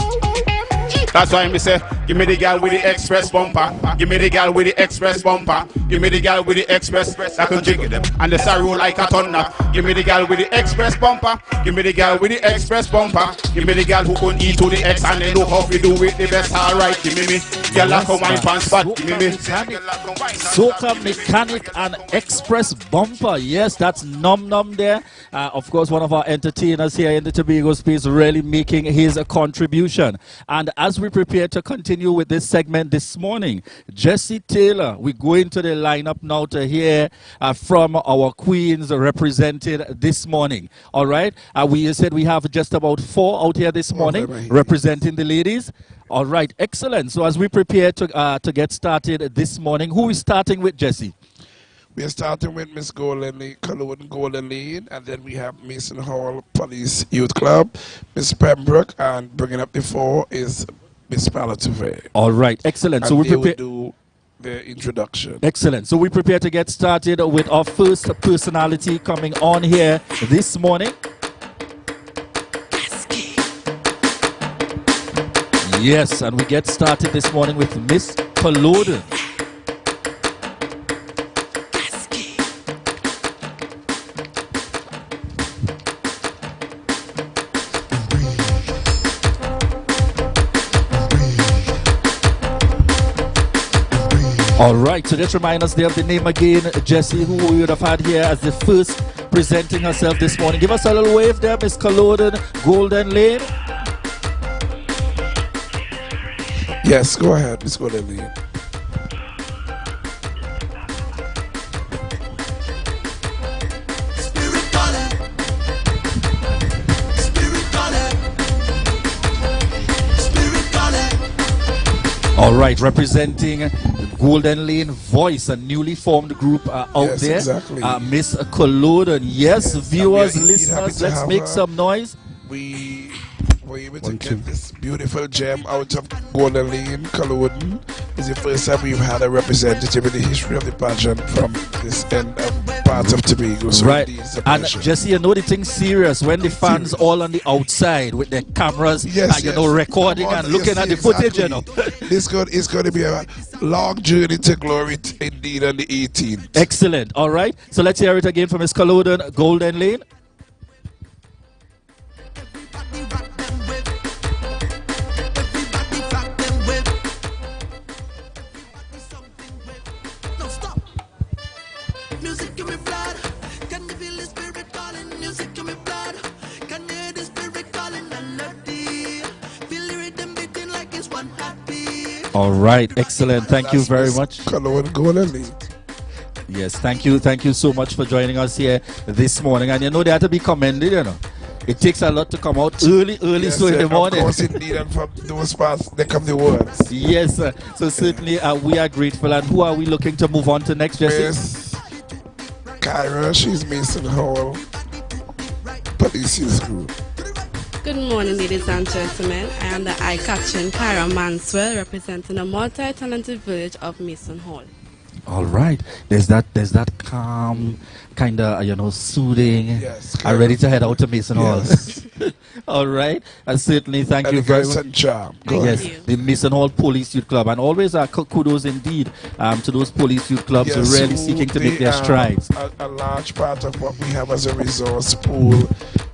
That's why me say, give me the gal with the express bumper. Give me the gal with the express bumper. Give me the gal with the express that can jiggle them. And the sorrow like a thunder. Give me the gal with the express bumper. Give me the gal with the express bumper. Give me the gal who can eat to the X and they know how to do it the best. Alright, give me. girl like a wine pan spot. Give me Soca Mechanic and Express Bumper. Yes, that's Num Num there. Of course, one of our entertainers here in the Tobago space really making his contribution. And as we prepare to continue with this segment this morning, Jesse Taylor, we go into the lineup now to hear from our queens represented this morning. All right. We said we have just about 4 out here this morning representing the ladies. All right, excellent. So as we prepare to get started this morning, who is starting with, Jesse? We are starting with Miss Golden Lane, and then we have Mason Hall Police Youth Club, Miss Pembroke, and bringing up the 4 is Miss Palatouve. All right, excellent. And so we prepare. Do the introduction. Excellent. So we prepare to get started with our first personality coming on here this morning. Yes, and we get started this morning with Miss Culloden. All right, so just remind us there of the name again, Jessie, who we would have had here as the first presenting herself this morning. Give us a little wave there, Miss Culloden, Golden Lane. Yes, go ahead, Miss Golden Lane. All right, representing Golden Lane Voice, a newly formed group out there. Exactly. Miss Culloden. Yes, viewers, listeners, let's make some noise. We were able to get this beautiful gem out of Golden Lane, Culloden. It's the first time we've had a representative in the history of the pageant from this end of parts of Tobago. So right. And Jesse, you know the thing's serious when the fans all on the outside with their cameras, you know, recording and looking at the footage, you know. It's going to be a long journey to glory indeed on the 18th. Excellent. All right. So let's hear it again from Miss Culloden, Golden Lane. All right, excellent. Thank you very much. Yes, thank you so much for joining us here this morning. And you know they have to be commended, you know. It takes a lot to come out early, yes, so in the morning. Of course, indeed, and from those parts, they come the words. Yes, so certainly we are grateful. And who are we looking to move on to next, Jesse? Miss Kyra, she's Mason Hall Police Youth Group. Good morning, ladies and gentlemen. I am the eye-catching Kyra Manswell, representing a multi-talented village of Mason Hall. All right, there's that calm, kind of, you know, soothing. Yes, I'm ready to head out to Mason Hall. All right, and certainly thank you very much. Thank you. The Mason Hall Police Youth Club, and always kudos indeed to those police youth clubs who are really seeking to make their strides. A large part of what we have as a resource pool,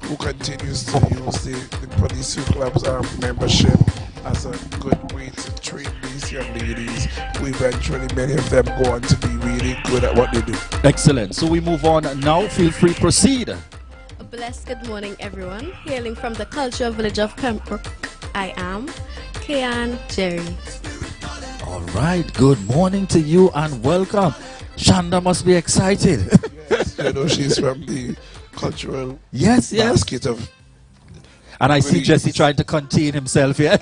who continues to use the police youth clubs membership as a good way to train these young ladies, who eventually many of them go on to be really good at what they do. Excellent. So we move on now. Feel free, proceed. A blessed good morning, everyone. Hailing from the cultural village of Pembroke, I am Kayan Jerry. All right. Good morning to you and welcome. Shanda must be excited. Yes, you know, she's from the cultural basket of. And I see Jesse trying to contain himself here.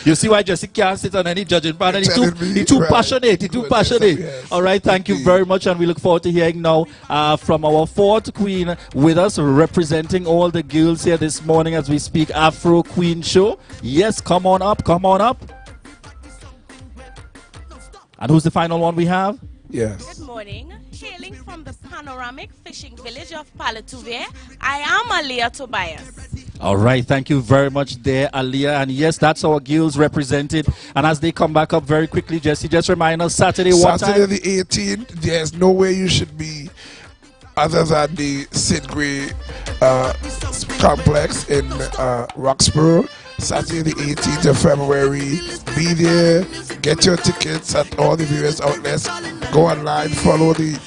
You see why Jesse can't sit on any judging panel. He's too passionate. He's too passionate. Yes. All right, thank you very much. And we look forward to hearing now from our 4th queen with us, representing all the girls here this morning as we speak Afro Queen show. Yes, come on up, come on up. And who's the final one we have? Yes. Good morning. Hailing from the panoramic fishing village of Palatouve, I am Aliyah Tobias. All right, thank you very much there, Aliyah. And yes, that's our girls represented. And as they come back up very quickly, Jesse, just remind us, Saturday what time? Saturday the 18th, there's nowhere you should be other than the Sid Gray complex in Roxborough. Saturday the 18th of February. Be there, get your tickets at all the various outlets. Go online, follow these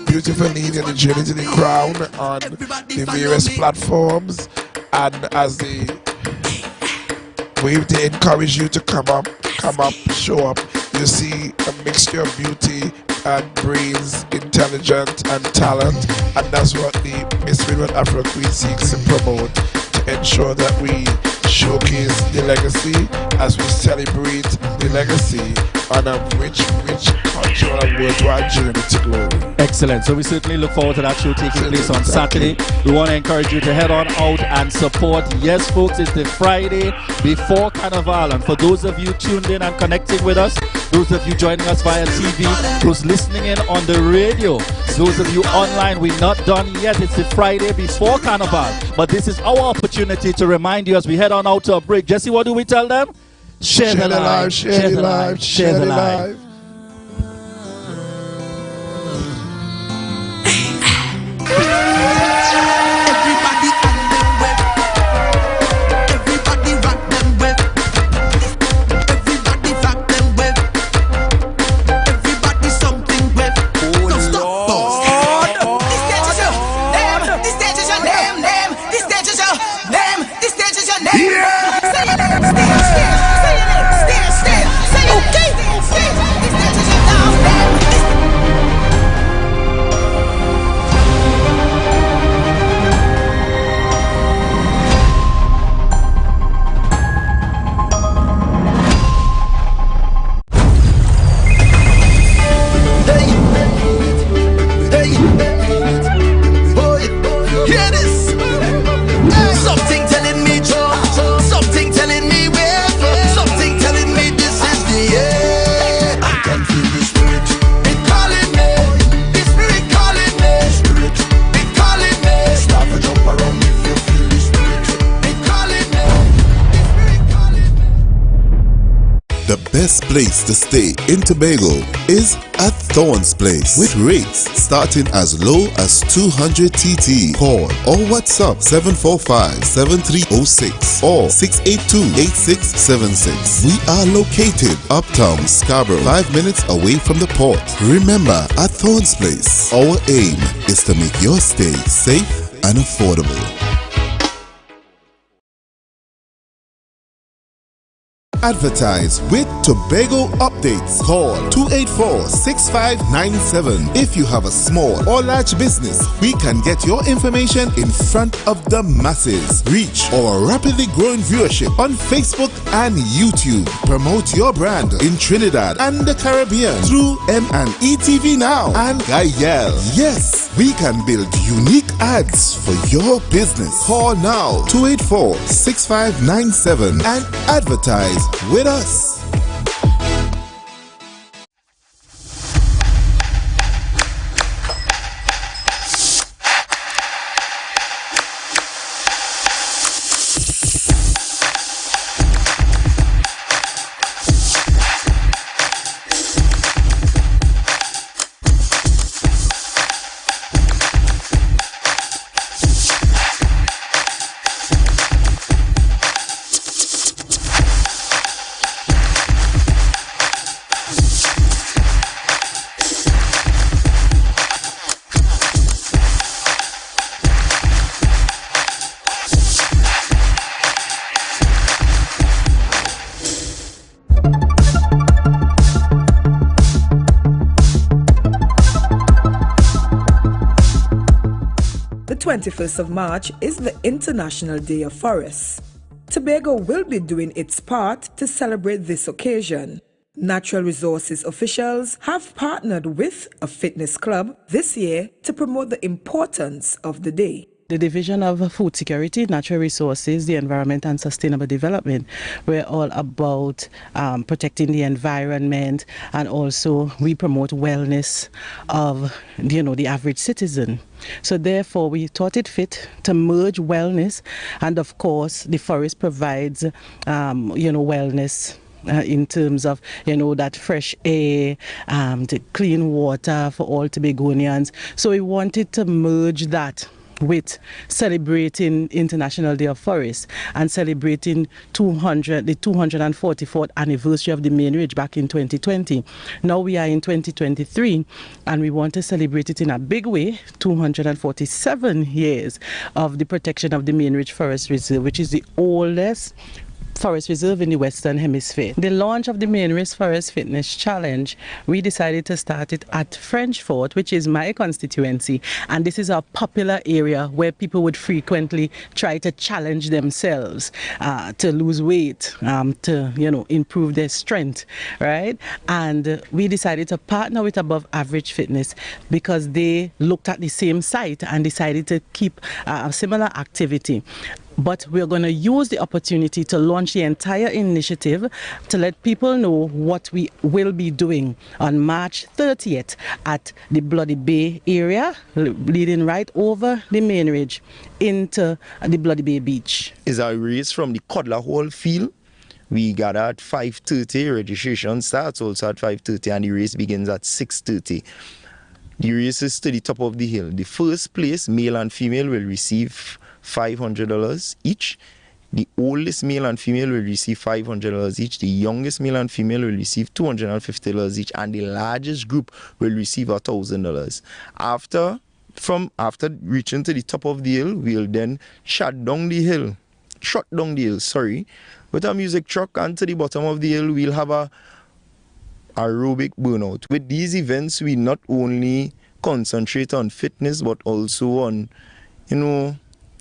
beautiful ladies and the journey to the crown on the various platforms. And as they encourage you to come up, show up. You see a mixture of beauty and brains, intelligence and talent, and that's what the Miss Midwest Afro Queen seeks to promote, to ensure that we showcase the legacy as we celebrate the legacy on a rich cultural and worldwide journey to glory. Excellent. So we certainly look forward to that show taking place on Saturday. We want to encourage you to head on out and support. Yes, folks, it's the Friday before Carnival. And for those of you tuned in and connecting with us, those of you joining us via TV, those listening in on the radio, those of you online, we're not done yet. It's the Friday before Carnival. But this is our opportunity to remind you as we head on out to a break. Jesse, what do we tell them? Share the live, share the live, share the live. Best place to stay in Tobago is at Thorn's Place with rates starting as low as 200 TT. Call or WhatsApp 745-7306 or 682-8676. We are located uptown Scarborough, 5 minutes away from the port. Remember, at Thorn's Place, our aim is to make your stay safe and affordable. Advertise with Tobago Updates. Call 284-6597. If you have a small or large business, we can get your information in front of the masses. Reach our rapidly growing viewership on Facebook and YouTube. Promote your brand in Trinidad and the Caribbean through M&E TV Now and Gayel. Yes, we can build unique ads for your business. Call now 284-6597 and advertise with us. The 21st of March is the International Day of Forests. Tobago will be doing its part to celebrate this occasion. Natural Resources officials have partnered with a fitness club this year to promote the importance of the day. The Division of Food Security, Natural Resources, the Environment and Sustainable Development, we're all about protecting the environment, and also we promote wellness of the average citizen. So therefore we thought it fit to merge wellness, and of course the forest provides wellness in terms of that fresh air, the clean water for all Tobagonians. So we wanted to merge that with celebrating International Day of Forest and celebrating the 244th anniversary of the main ridge back in 2020. Now we are in 2023 and we want to celebrate it in a big way, 247 years of the protection of the main ridge forest reserve, which is the oldest forest reserve in the Western Hemisphere. The launch of the Main Ridge Forest Fitness Challenge, we decided to start it at French Fort, which is my constituency, and this is a popular area where people would frequently try to challenge themselves to lose weight, to improve their strength, right? And we decided to partner with Above Average Fitness because they looked at the same site and decided to keep a similar activity. But we're going to use the opportunity to launch the entire initiative to let people know what we will be doing on March 30th at the Bloody Bay area, leading right over the main ridge into the Bloody Bay Beach. It's a race from the Codler Hall field. We gather at 5:30, registration starts also at 5:30 and the race begins at 6:30. The race is to the top of the hill. The first place, male and female, will receive $500 each. The oldest male and female will receive $500 each. The youngest male and female will receive $250 each, and the largest group will receive $1,000. After reaching to the top of the hill, we'll then trot down the hill, with a music truck, and to the bottom of the hill we'll have a aerobic burnout. With these events, we not only concentrate on fitness but also on,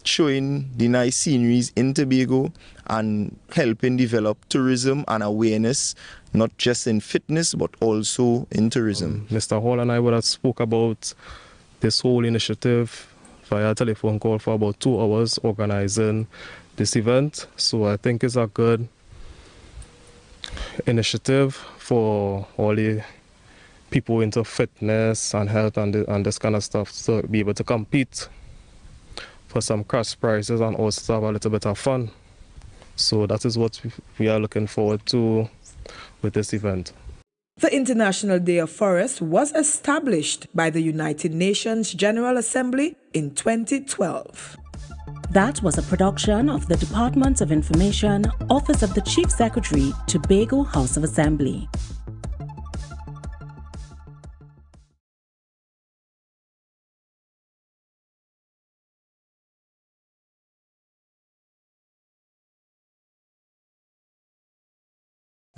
showing the nice sceneries in Tobago and helping develop tourism and awareness, not just in fitness but also in tourism. Mr. Hall and I would have spoke about this whole initiative via telephone call for about 2 hours organizing this event. So I think it's a good initiative for all the people into fitness and health and this kind of stuff to be able to compete for some cash prizes and also have a little bit of fun. So that is what we are looking forward to with this event. The International Day of Forest was established by the United Nations General Assembly in 2012. That was a production of the Department of Information, Office of the Chief Secretary, Tobago House of Assembly.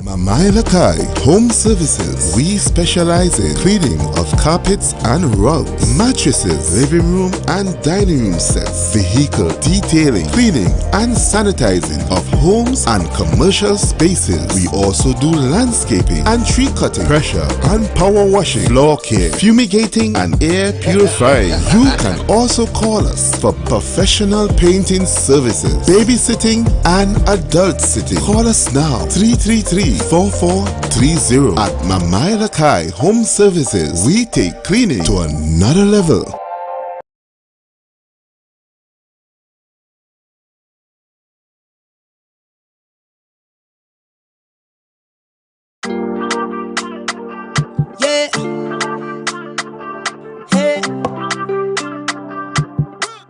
Mamai Lakai Home Services. We specialize in cleaning of carpets and rugs, mattresses, living room and dining room sets, vehicle detailing, cleaning and sanitizing of homes and commercial spaces. We also do landscaping and tree cutting, pressure and power washing, floor care, fumigating and air purifying. You can also call us for professional painting services, babysitting and adult sitting. Call us now 333-4430 at Mamai Lakai Home Services. We take cleaning to another level. Yeah. Hey.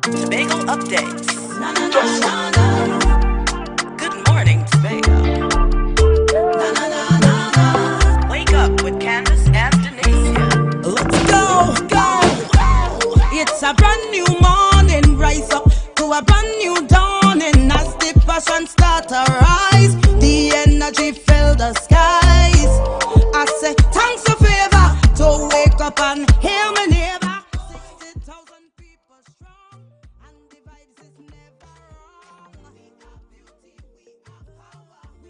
Tobago updates. Good morning, Tobago. Wake up with Candace and Denicia. Let's go. It's a brand new morning. Rise up to a brand new dawning. As the passion start to rise, the energy fill the skies. I say thanks for favor to wake up and hear me neighbor. 60,000 people strong, and the vibes is never wrong.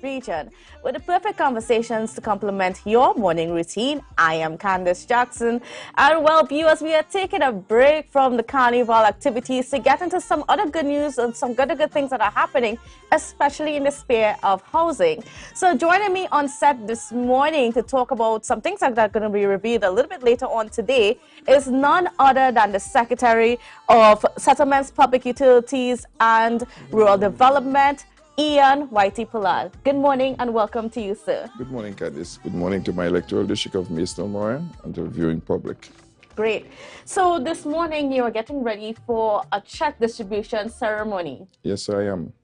Region. With the perfect conversations to complement your morning routine, I am Candace Jackson. And well, viewers, we are taking a break from the Carnival activities to get into some other good news and some good things that are happening, especially in the sphere of housing. So joining me on set this morning to talk about some things that are going to be revealed a little bit later on today is none other than the Secretary of Settlements, Public Utilities and Rural Development, Ian Whitey Palal. Good morning and welcome to you, sir. Good morning, Candice. Good morning to my electoral district of Maidstone Moran and to the viewing public. Great. So this morning you are getting ready for a check distribution ceremony. Yes, I am.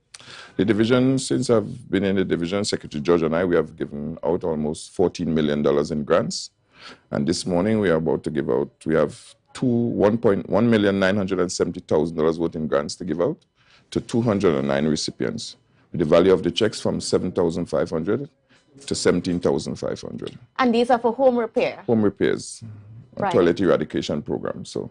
The division, since I've been in the division, Secretary George and I, we have given out almost $14 million in grants. And this morning we are about to give out, we have $1,970,000 worth in grants to give out to 209 recipients. The value of the checks from $7,500 to $17,500. And these are for home repair? Home repairs, a Right. toilet eradication program. So,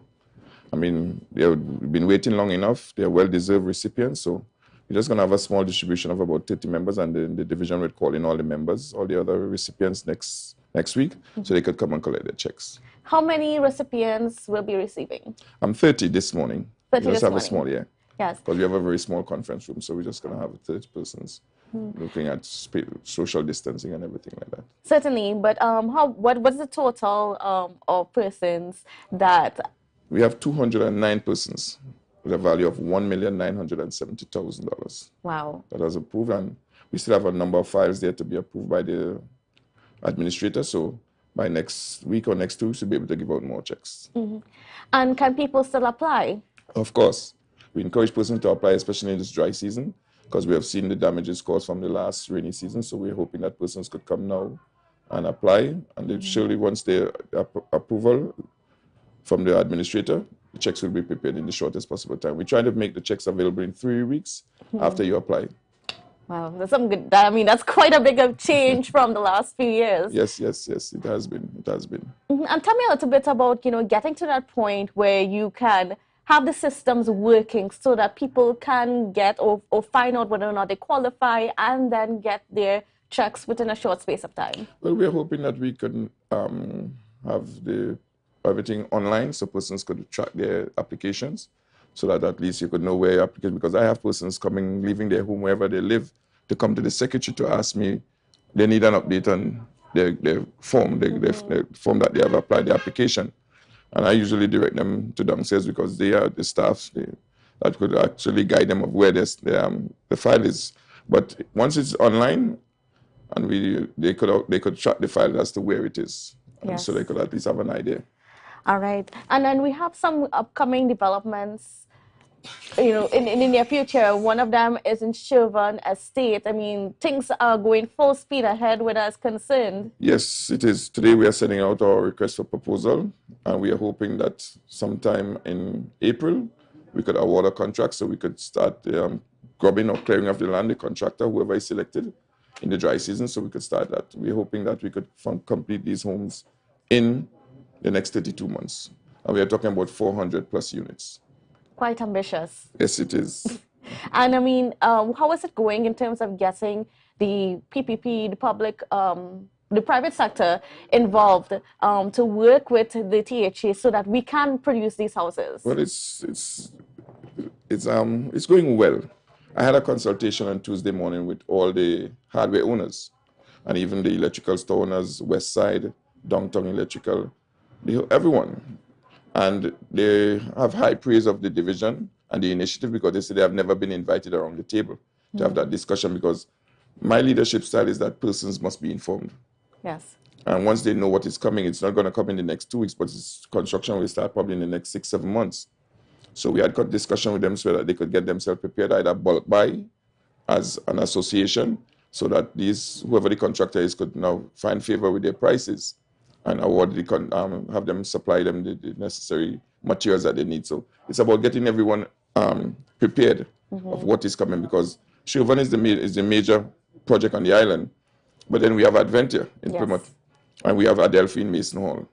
I mean, they've been waiting long enough. They're well-deserved recipients. So we're just going to have a small distribution of about 30 members, and then the division will call in all the members, all the other recipients next week, so they could come and collect their checks. How many recipients will be receiving? I'm 30 this morning. 30 We just this have a small, morning. Yes. Because we have a very small conference room, so we're just going to have 30 persons looking at social distancing and everything like that. Certainly, but what's the total of persons that... We have 209 persons with a value of $1,970,000. Wow. That was approved, and we still have a number of files there to be approved by the administrator, so by next week or next 2 weeks, we'll be able to give out more checks. And can people still apply? Of course. We encourage persons to apply, especially in this dry season, because we have seen the damages caused from the last rainy season, so we're hoping that persons could come now and apply, and then surely once the approval from the administrator, the checks will be prepared in the shortest possible time. We try to make the checks available in 3 weeks after you apply. Wow, that's some good. I mean, that's quite a big of change from the last few years. Yes, it has been. It has been. And tell me a little bit about, getting to that point where you can have the systems working so that people can get or find out whether or not they qualify and then get their checks within a short space of time. Well, we're hoping that we can have everything online so persons could track their applications, so that at least you could know where your application, because I have persons leaving their home wherever they live to come to the secretary to ask me they need an update on their form, the form that they have applied the application. And I usually direct them to downstairs because they are the staff that could actually guide them of where the file is. But once it's online, and they could track the file as to where it is, Yes. so they could at least have an idea. All right. And then we have some upcoming developments, in the near future. One of them is in Shervan Estate. I mean, things are going full speed ahead with us concerned. Yes, it is. Today we are sending out our request for proposal, and we are hoping that sometime in April we could award a contract so we could start grubbing or clearing of the land, the contractor, whoever is selected, in the dry season, so we could start that. We're hoping that we could complete these homes in the next 32 months. And we are talking about 400 plus units. Quite ambitious. Yes, it is. And I mean, how is it going in terms of getting the PPP, the public, the private sector involved to work with the THA so that we can produce these houses? Well, it's going well. I had a consultation on Tuesday morning with all the hardware owners and even the electrical store owners, West Side, Downtown Electrical, everyone. And they have high praise of the division and the initiative because they say they have never been invited around the table to have that discussion, because my leadership style is that persons must be informed. Yes. And once they know what is coming, it's not going to come in the next 2 weeks, but construction will start probably in the next 6-7 months. So we had got discussion with them so that they could get themselves prepared, either bulk buy as an association, so that whoever the contractor is could now find favor with their prices and award have them supply them the necessary materials that they need. So it's about getting everyone prepared of what is coming, because Shervan is the major project on the island, but then we have Adventure in Plymouth, and we have Adelphi in Mason Hall.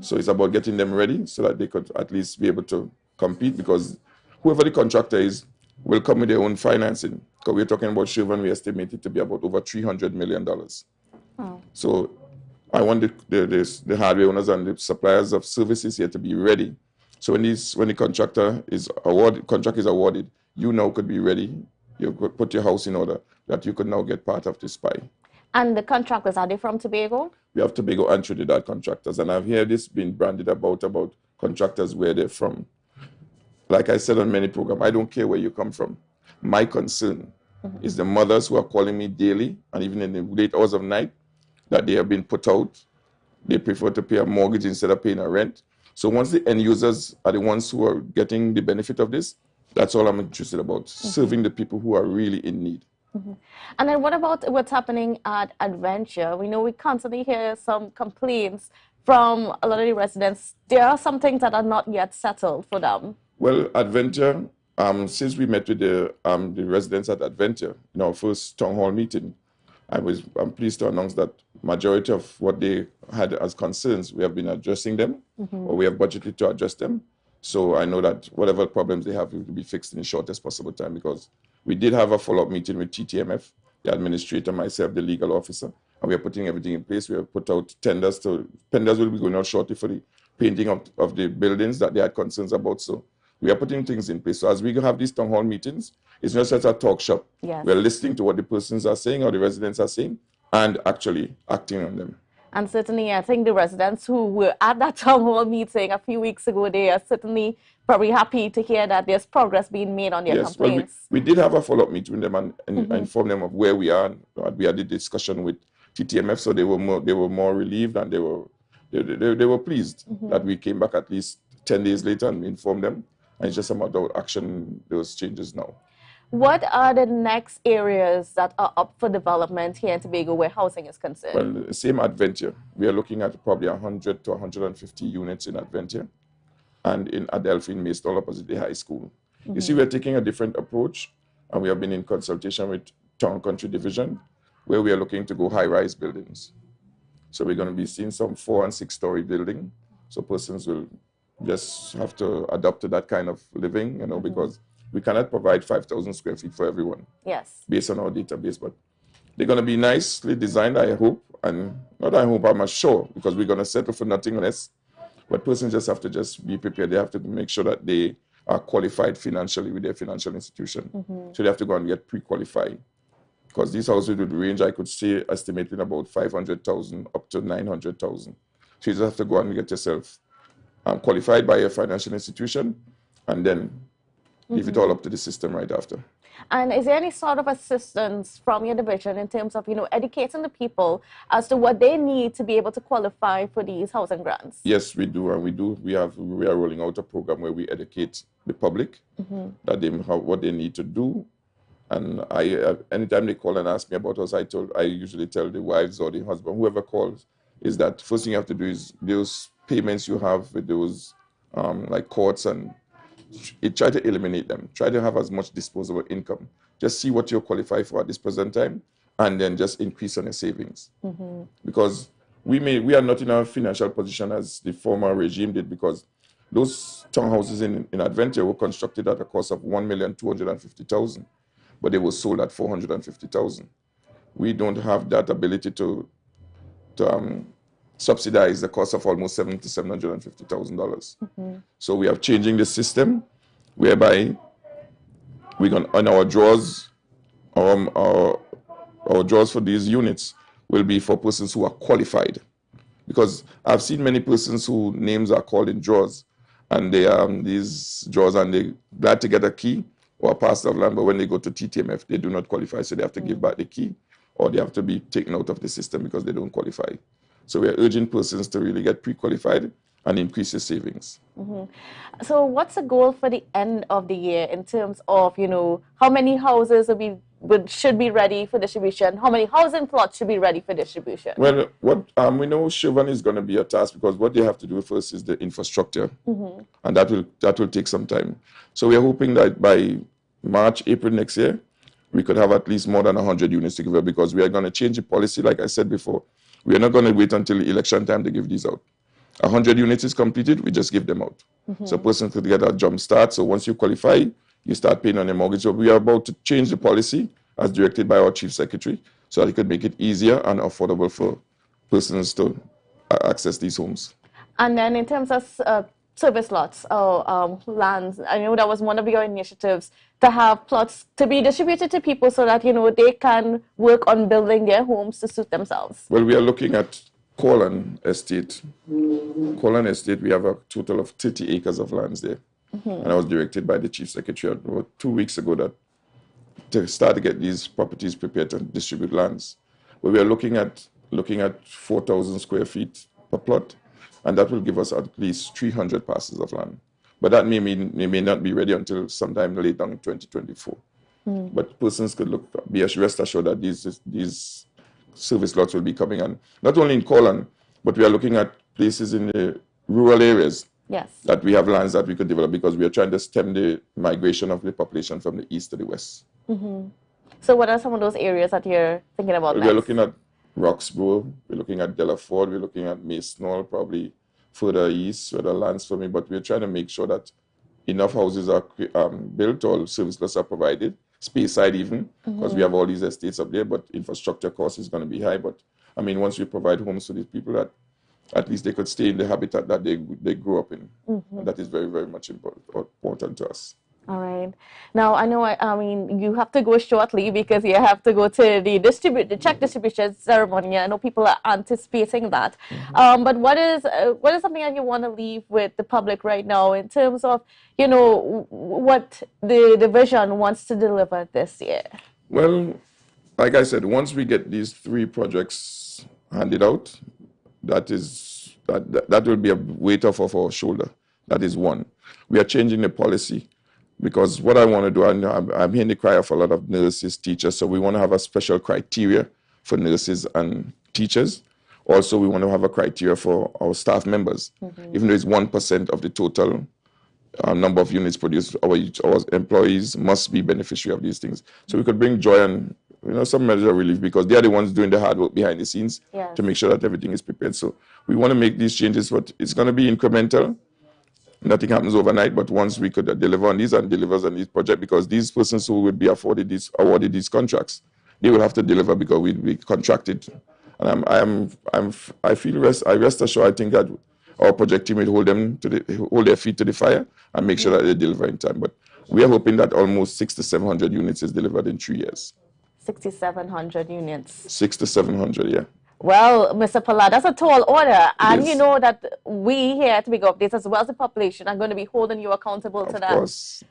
So it's about getting them ready so that they could at least be able to compete, because whoever the contractor is will come with their own financing. Because we're talking about Shervan, we estimate it to be about over $300 million. Oh. So I want the hardware owners and the suppliers of services here to be ready. So when the contract is awarded, you now could be ready. You could put your house in order, that you could now get part of this pie. And the contractors, are they from Tobago? We have Tobago and Trinidad contractors, and I've heard this being branded about contractors where they're from. Like I said on many programs, I don't care where you come from. My concern is the mothers who are calling me daily, and even in the late hours of night, that they have been put out. They prefer to pay a mortgage instead of paying a rent. So once the end users are the ones who are getting the benefit of this, that's all I'm interested about, serving the people who are really in need. And then what about what's happening at Adventure? We know we constantly hear some complaints from a lot of the residents. There are some things that are not yet settled for them. Well, Adventure, since we met with the residents at Adventure in our first town hall meeting, I'm pleased to announce that majority of what they had as concerns, we have been addressing them, or we have budgeted to address them. So I know that whatever problems they have will be fixed in the shortest possible time, because we did have a follow-up meeting with TTMF, the administrator, myself, the legal officer, and we are putting everything in place. We have put out tenders. Tenders will be going out shortly for the painting of the buildings that they had concerns about. So we are putting things in place. So as we have these town hall meetings, it's not just a talk shop. Yes. We're listening to what the persons are saying or the residents are saying and actually acting on them. And certainly, I think the residents who were at that town hall meeting a few weeks ago, they are certainly probably happy to hear that there's progress being made on their complaints. Well, we did have a follow-up meeting with them and inform them of where we are. We had the discussion with TTMF, so they were more relieved, and they were pleased that we came back at least 10 days later and we informed them. And it's just a matter of action, those changes now. What are the next areas that are up for development here in Tobago where housing is concerned? Well, the same Adventure. We are looking at probably 100 to 150 units in Adventure, and in Adelphi, in Maystall, opposite the high school. You see, we're taking a different approach, and we have been in consultation with Town Country Division, where we are looking to go high-rise buildings. So we're going to be seeing some 4- and 6-story building. So persons will just have to adapt to that kind of living, because we cannot provide 5,000 square feet for everyone. Yes. Based on our database, but they're going to be nicely designed, I hope, and not I hope, I'm sure, because we're going to settle for nothing less. But persons just have to be prepared. They have to make sure that they are qualified financially with their financial institution. So they have to go and get pre-qualified. Because these houses would range, I could say, estimating about 500,000 up to 900,000. So you just have to go and get yourself qualified by your financial institution, and then leave it all up to the system right after. And is there any sort of assistance from your division in terms of, educating the people as to what they need to be able to qualify for these housing grants? Yes, we do, and we are rolling out a program where we educate the public that they what they need to do. And anytime they call and ask me about us, I usually tell the wives or the husband, whoever calls, is that first thing you have to do is those payments you have with those like courts, and try to eliminate them. Try to have as much disposable income. Just see what you're qualified for at this present time, and then just increase on your savings. Because we are not in a financial position as the former regime did, because those townhouses in Adventure were constructed at a cost of $1,250,000, but they were sold at $450,000. We don't have that ability to subsidize the cost of almost $700,000 to $750,000. So we are changing the system whereby we're going on our draws, our draws for these units will be for persons who are qualified. Because I've seen many persons whose names are called in draws, and they are these draws, and they're glad to get a key or a parcel of land, but when they go to TTMF, they do not qualify, so they have to give back the key, or they have to be taken out of the system because they don't qualify. So we are urging persons to really get pre-qualified and increase their savings. So what's the goal for the end of the year in terms of, how many houses should be ready for distribution? How many housing plots should be ready for distribution? Well, what we know Chevron is going to be a task, because what they have to do first is the infrastructure, and that will take some time. So we are hoping that by March, April next year, we could have at least more than 100 units to give out, because we are going to change the policy, like I said before. We are not going to wait until election time to give these out. 100 units is completed, we just give them out. So a person could get a jump start. So once you qualify, you start paying on a mortgage. So we are about to change the policy as directed by our Chief Secretary, so that it could make it easier and affordable for persons to access these homes. And then in terms of service lots or lands, I know that was one of your initiatives, to have plots to be distributed to people so that, they can work on building their homes to suit themselves. Well, we are looking at Corlan Estate. Corlan Estate, we have a total of 30 acres of lands there. And I was directed by the Chief Secretary about 2 weeks ago to start to get these properties prepared to distribute lands. But we are looking at 4,000 square feet per plot, and that will give us at least 300 parcels of land. But that may not be ready until sometime late on in 2024. But persons could be rest assured that these service lots will be coming on, not only in Colon, but we are looking at places in the rural areas. Yes. That we have lands that we could develop because we are trying to stem the migration of the population from the east to the west. So what are some of those areas that you're thinking about We're next? looking at Roxborough, we're looking at Delaford, we're looking at Masonall, probably further east where the land's for me, but we're trying to make sure that enough houses are built or service lots are provided, space side even, because we have all these estates up there, but infrastructure cost is going to be high. But I mean, once we provide homes to these people, that at least they could stay in the habitat that they grew up in. And that is very, very much important to us. All right. Now, I know, I mean, you have to go shortly because you have to go to the check distribution ceremony. I know people are anticipating that. But what is something that you want to leave with the public right now in terms of, you know, what the division wants to deliver this year? Well, like I said, once we get these 3 projects handed out, that will be a weight off our shoulder. That is one. We are changing the policy. Because what I want to do, I'm hearing the cry of a lot of nurses, teachers, so we want to have a special criteria for nurses and teachers. Also, we want to have a criteria for our staff members. Even though it's 1% of the total number of units produced, our employees must be beneficiary of these things. So we could bring joy and some measure of relief because they are the ones doing the hard work behind the scenes to make sure that everything is prepared. So we want to make these changes, but it's going to be incremental. Nothing happens overnight, but once we could deliver on these and delivers on these projects, because these persons who would be awarded these contracts, they will have to deliver because we contracted. And I rest assured. I think that our project team will hold their feet to the fire and make sure that they deliver in time. But we are hoping that almost 600 to 700 units is delivered in 3 years. 6,700 units. 600 to 700, yeah. Well, Mr. Pallad, that's a tall order. And you know that we here at Tobago Updates, as well as the population, are going to be holding you accountable to that.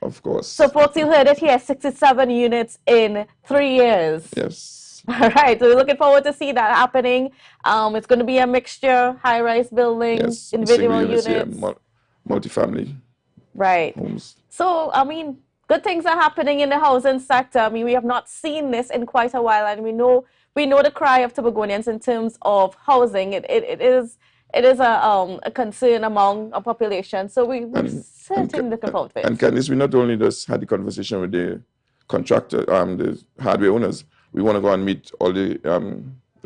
Of course. So, folks, you heard it here, 67 units in 3 years. Yes. All right. So, we're looking forward to see that happening. It's going to be a mixture, high-rise buildings, individual units. Yeah, multifamily. Right. Homes. So, I mean, good things are happening in the housing sector. I mean, we have not seen this in quite a while, and we know the cry of Tobagonians in terms of housing. It is a concern among our population. So we're certainly looking forward to it. And Candice, we not only just had the conversation with the contractor, the hardware owners, we want to go and meet all the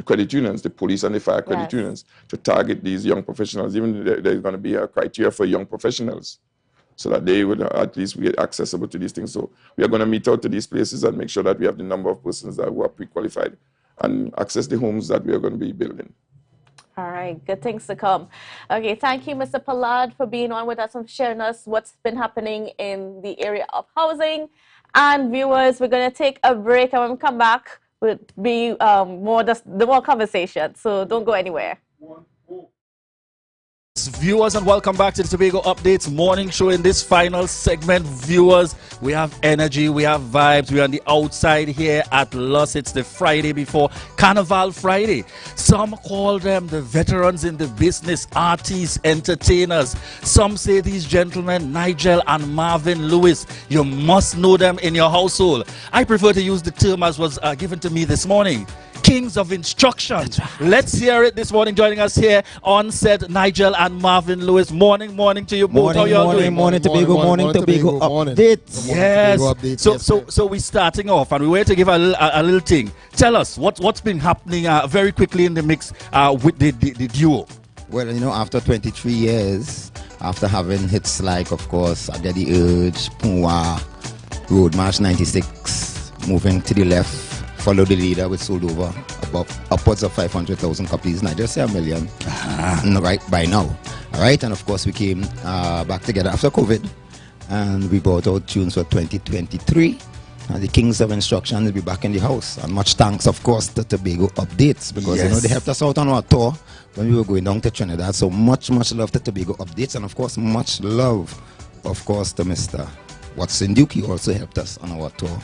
credit unions, the police and the fire credit unions, to target these young professionals. Even there's going to be a criteria for young professionals, so that they would at least get accessible to these things. So we are going to meet out to these places and make sure that we have the number of persons who are pre-qualified and access the homes that we are going to be building. All right, good things to come. Okay, thank you, Mr. Pallad, for being on with us and sharing us what's been happening in the area of housing. And viewers, we're going to take a break, and when we come back, will be more conversation. So don't go anywhere. Viewers, and welcome back to the Tobago Updates morning show. In this final segment, viewers, we have energy, we have vibes. We're on the outside here at Los. It's the Friday before Carnival Friday. Some call them the veterans in the business, artists, entertainers. Some say these gentlemen, Nigel and Marvin Lewis, you must know them in your household. I prefer to use the term as was given to me this morning, kings of instruction. Right. Let's hear it this morning. Joining us here on set, Nigel and Marvin Lewis. Morning to you both. How y'all doing? Morning, Tobago Updates. Yes. So we're starting off, and we want to give a little thing. Tell us what's been happening very quickly in the mix with the duo. Well, after 23 years, after having hits like, of course, I Get the Urge, Punwa, Road March 96, Moving to the Left, Follow the Leader, which sold over upwards of 500,000 copies, not just 1 million, right by now. All right, and of course we came back together after COVID, and we brought out tunes for 2023. And the Kings of Instruction will be back in the house. And much thanks, of course, to Tobago Updates, because they helped us out on our tour when we were going down to Trinidad. So much love to Tobago Updates, and of course much love, of course, to Mr. Watson Duke. He also helped us on our tour.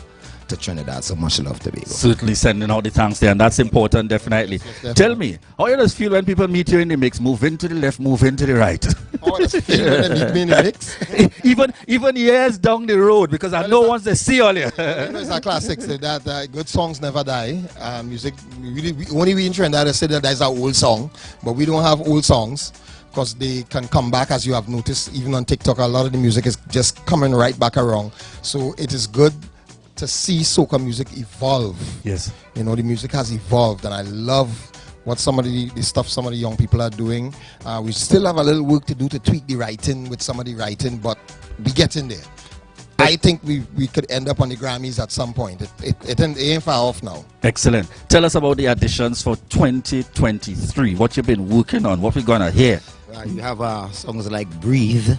to Trinidad. So much love, Tobago. Certainly sending out the thanks there, and that's important, definitely. Tell me, how you just feel when people meet you in the mix? Move into the left, move into the right. How I just feel when they meet me in the mix? even years down the road, because I know once they see all you. It's a classic, say that good songs never die. Music, only we in Trinidad say that there's an old song, but we don't have old songs, because they can come back, as you have noticed, even on TikTok, a lot of the music is just coming right back around. So it is good to see soca music evolve. Yes. You know, the music has evolved, and I love what some of the stuff some of the young people are doing. We still have a little work to do to tweak the writing with some of the writing, but we get in there. I think we could end up on the Grammys at some point. It ain't far off now. Excellent. Tell us about the additions for 2023. What you've been working on, what we're going to hear. You have songs like Breathe,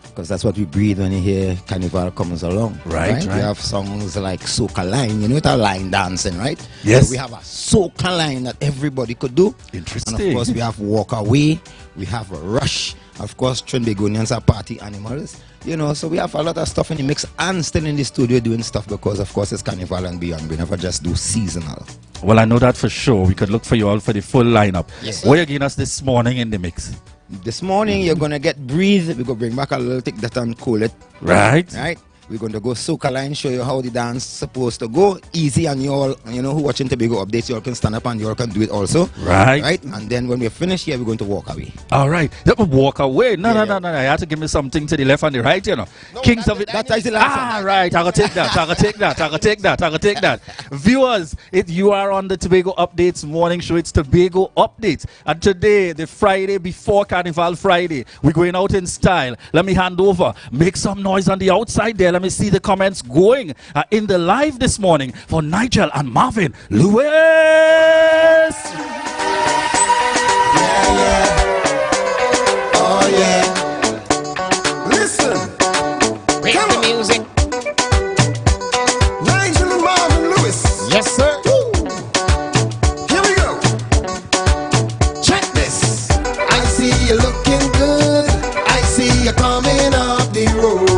because that's what we breathe when you hear Carnival comes along. Right. We have songs like Soca Line, you know, it's a line dancing, right? Yes. So we have a Soca Line that everybody could do. Interesting. And of course, we have Walk Away, we have Rush. Of course, Trinbagonians are party animals, you know, so we have a lot of stuff in the mix and still in the studio doing stuff because, of course, it's Carnival and beyond. We never just do seasonal. Well, I know that for sure. We could look for you all for the full lineup. Yes. What are you giving us this morning in the mix? This morning, you're going to get Breathe. We're going to bring back a little tick that and cool it. Right. Right. We're going to go Soca Line, show you how the dance is supposed to go. Easy, and you all, you know, who watching Tobago updates, you all can stand up and you all can do it also. Right. Right. And then when we're finished here, we're going to walk away. All right. Walk away. No. You have to give me something to the left and the right, you know. No, Kings of it. That is the last one. Right. I will take that. I will take that. Viewers, you are on the Tobago Updates morning show. It's Tobago Updates. And today, the Friday before Carnival Friday, we're going out in style. Let me hand over. Make some noise on the outside there. Let me see the comments going in the live this morning for Nigel and Marvin Lewis. Oh yeah. Listen. Where's the music? Nigel and Marvin Lewis. Yes, sir. Woo. Here we go. Check this. I see you looking good. I see you coming up the road.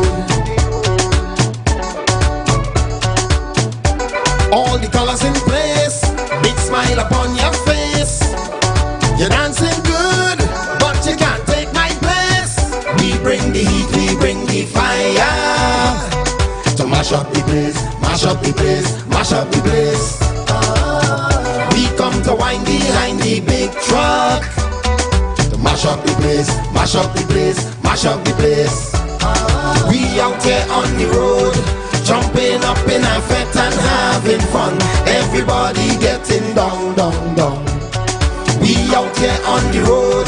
All the colors in place, big smile upon your face. You're dancing good, but you can't take my place. We bring the heat, we bring the fire to mash up the place, mash up the place, mash up the place. We come to wind behind the big truck to mash up the place, mash up the place, mash up the place. We out here on the road, jumping up in a fet and having fun. Everybody getting down, down, down. We out here on the road,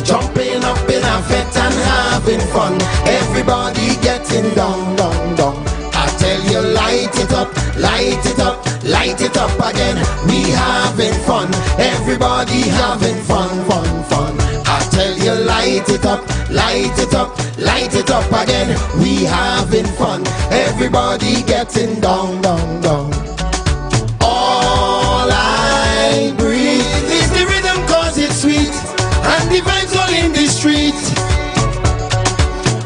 jumping up in a fet and having fun. Everybody getting down, down, down. I tell you, light it up, light it up, light it up again. We having fun, everybody having fun, fun, fun. I tell you, light it up, light it up, light it up again. We having fun, everybody getting down, down, down. All I breathe is the rhythm, cause it's sweet, and the vibes all in the street.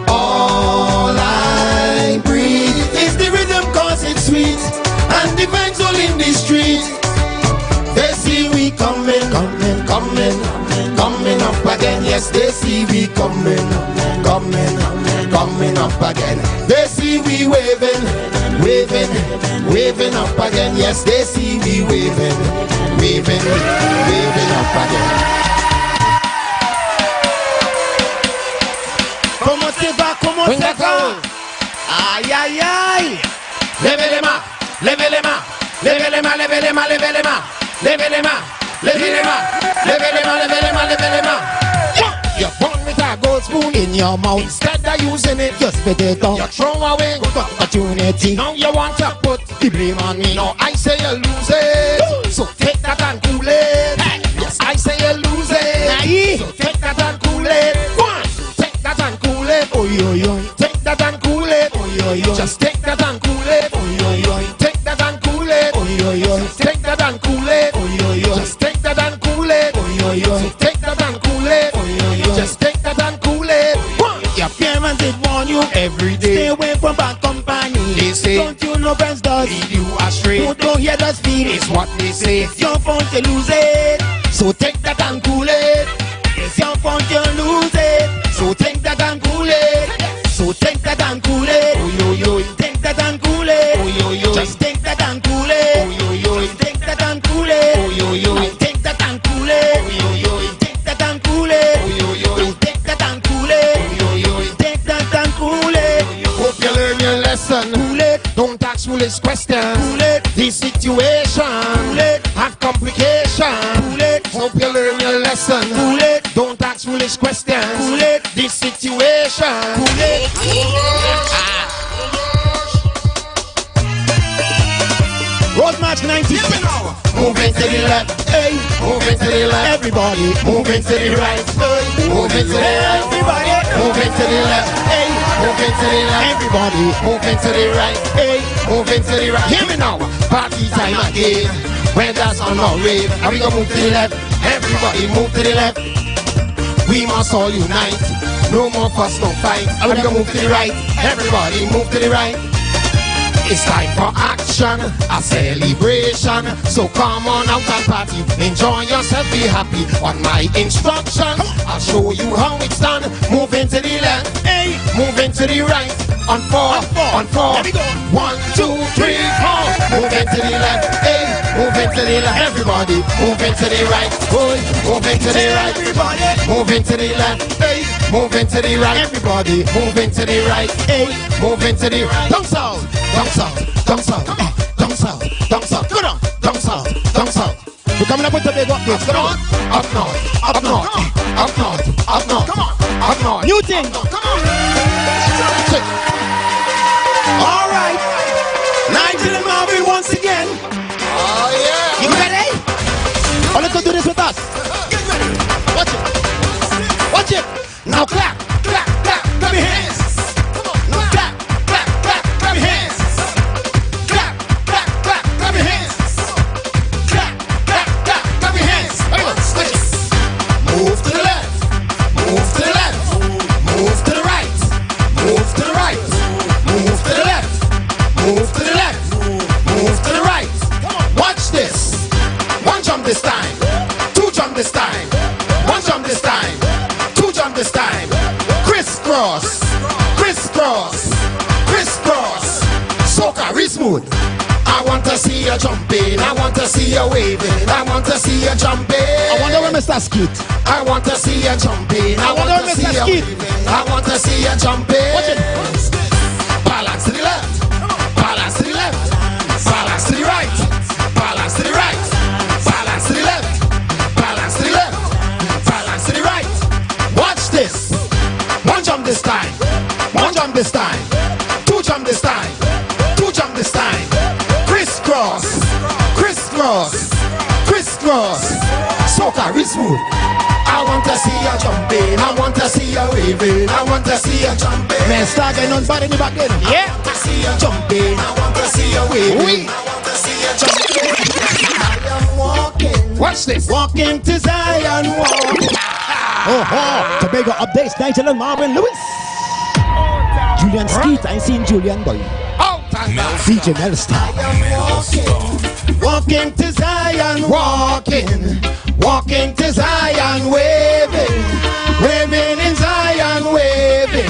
All I breathe is the rhythm, cause it's sweet, and the vibes all in the street. They see we coming, coming, coming, coming up again. Yes, they see we coming, coming, coming up again. They see we waving, waving, waving up again. Yes, they see we waving, waving, waving up again. Como se va, como se va. Ay, ay, ay. Levez les mains, levez les mains, levez les mains, levez les mains, levez les mains, levez les mains, levez les mains, levez les mains, levez les mains, levez les mains. You're born with a gold spoon in your mouth. Instead of using it, just spit it out. You throw away good opportunity. Now you want to put the blame on me. No, I say you lose it. So take that and cool it. Yes, I say you lose it. So take that and cool it. One, take that and cool it. Oh, yo, yo. Take that and cool it. Oh, yo, yo. Just take that and cool it. Oh, yo, yo. Take that and cool it. Oh, yo, yo. Take that and cool it. Oh, yo, yo. Just take that and cool it. Oh, yo, yo. Take that and cool it. Oh, yo, yo. Just take that and cool it. Your parents did warn you every day. Stay away from bad company. They say, don't you know friends does lead you astray. Who don't hear the speed is what they say. It's your fault you lose it, so take that and cool it. It's your fault you lose it, so take that and cool it. So take that and cool it. Oh yo yo, take that and cool it. Oh yo yo, just take that and cool it. Oh yo yo, take that and cool it. Oh yo yo, take that and cool it. Oh yo yo, take that and cool it. Oh yo yo, take that and cool it. Oh yo yo, take that and cool it. Hope you learn your lesson. Cool it. Don't ask foolish questions. Cool it. This situation cool it. Have complications. Cool it. Hope you learn your lesson. Cool it. Don't ask foolish questions. Cool it. This situation cool it. Road March 96. Moving to the left, hey. Moving to the left, everybody. Moving to the right, hey. Moving to the right, everybody. Moving to the left, hey. Moving to the left, everybody. Moving to the right, hey. Moving to the right. Hear me now. Party time again. When that's on our rave, are we gonna move to the left? Everybody move to the left. We must all unite. No more fuss, no fight. Are we gonna move to the right? Everybody move to the right. It's time for action, a celebration. So come on out and party, enjoy yourself, be happy. On my instruction, I'll show you how it's done. Moving to the left, hey, moving to the right. On four, on four. 1, 2, 3, 4. Moving to the left, hey, moving to the left. Everybody, moving to the right, boy, moving to the right. Everybody, moving to the left, hey, moving to the right. Everybody, moving to the right, hey, moving to the right. Down south, down south, down south, down south, down south. Go down, down south, down south. We're coming up with the big updates. Come on, up north, up north, up north, up north. Come on, up north. New thing. Come on. All right, Nigel and Marvin once again. Oh yeah. You ready? Oh, let's go do this with us. Get ready. Watch it. Watch it. Now clap, clap, clap, clap your hands. Come on. Now clap, clap, clap, clap your hands. Clap, clap, clap, clap your hands. Clap, clap, clap, clap your hands. Watch it. Move to the left. Move to the left. Move to the right. Move to the right. Move to the left. Move to the left. Move to the right. Watch this. One jump this time. Two jump this time. One jump this time. Two jump this time. Crisscross. Crisscross. Crisscross. Soca, real smooth. I want to see you jumping. I want to see you waving. I want to see you jumping. I wonder where Mr. Skeet. I want to see you jumping. I want to see you waving. I want to see you jumping. Watch it. Balance to the left. Balance to the left. Balance to the right. Balance to the right. Balance to the left. Balance to the left. Balance to the right. Watch this. One jump this time. One jump this time. Two jump this time. Two jump this time. Crisscross. Crisscross. Crisscross. Soca, real smooth. I want to see you jumping. I want to see you waving. I want to see you jumping. Man, start getting on body in the back then. Yeah. I want to see you jumping. I want to see you waving. I want to see you jumping. I am walking. Watch this. Walking to Zion, walking. Oh, Tobago updates. Nigel and Marvin Lewis. Julian Skeet. I seen Julian boy. Oh, thank God. DJ Melstar. Walking to Zion, walking. Walking to Zion, waving. Waving in Zion, waving.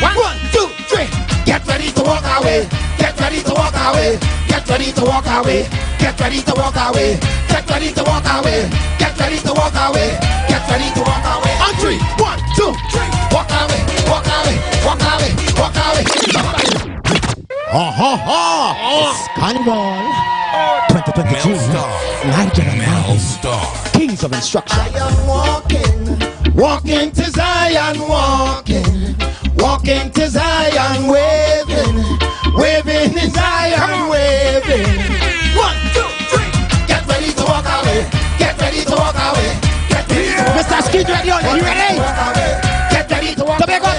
1, 2, 3. Get ready to walk away. Get ready to walk away. Get ready to walk away. Get ready to walk away. Get ready to walk away. Get ready to walk away. Get ready to walk away. On 3, 1, 2, 3. Walk away. Walk away. Walk away. Walk away. It's Carnival 2022. Nigel and Marvin, Kings of Instruction. I am walking, walking to Zion, walking, walking to Zion, waving, waving in Zion, waving. 1, 2, 3. Get ready to walk away. Get ready to walk away. Get ready to walk away. Mr. Skeet, ready on? You ready? Get ready to walk away. Get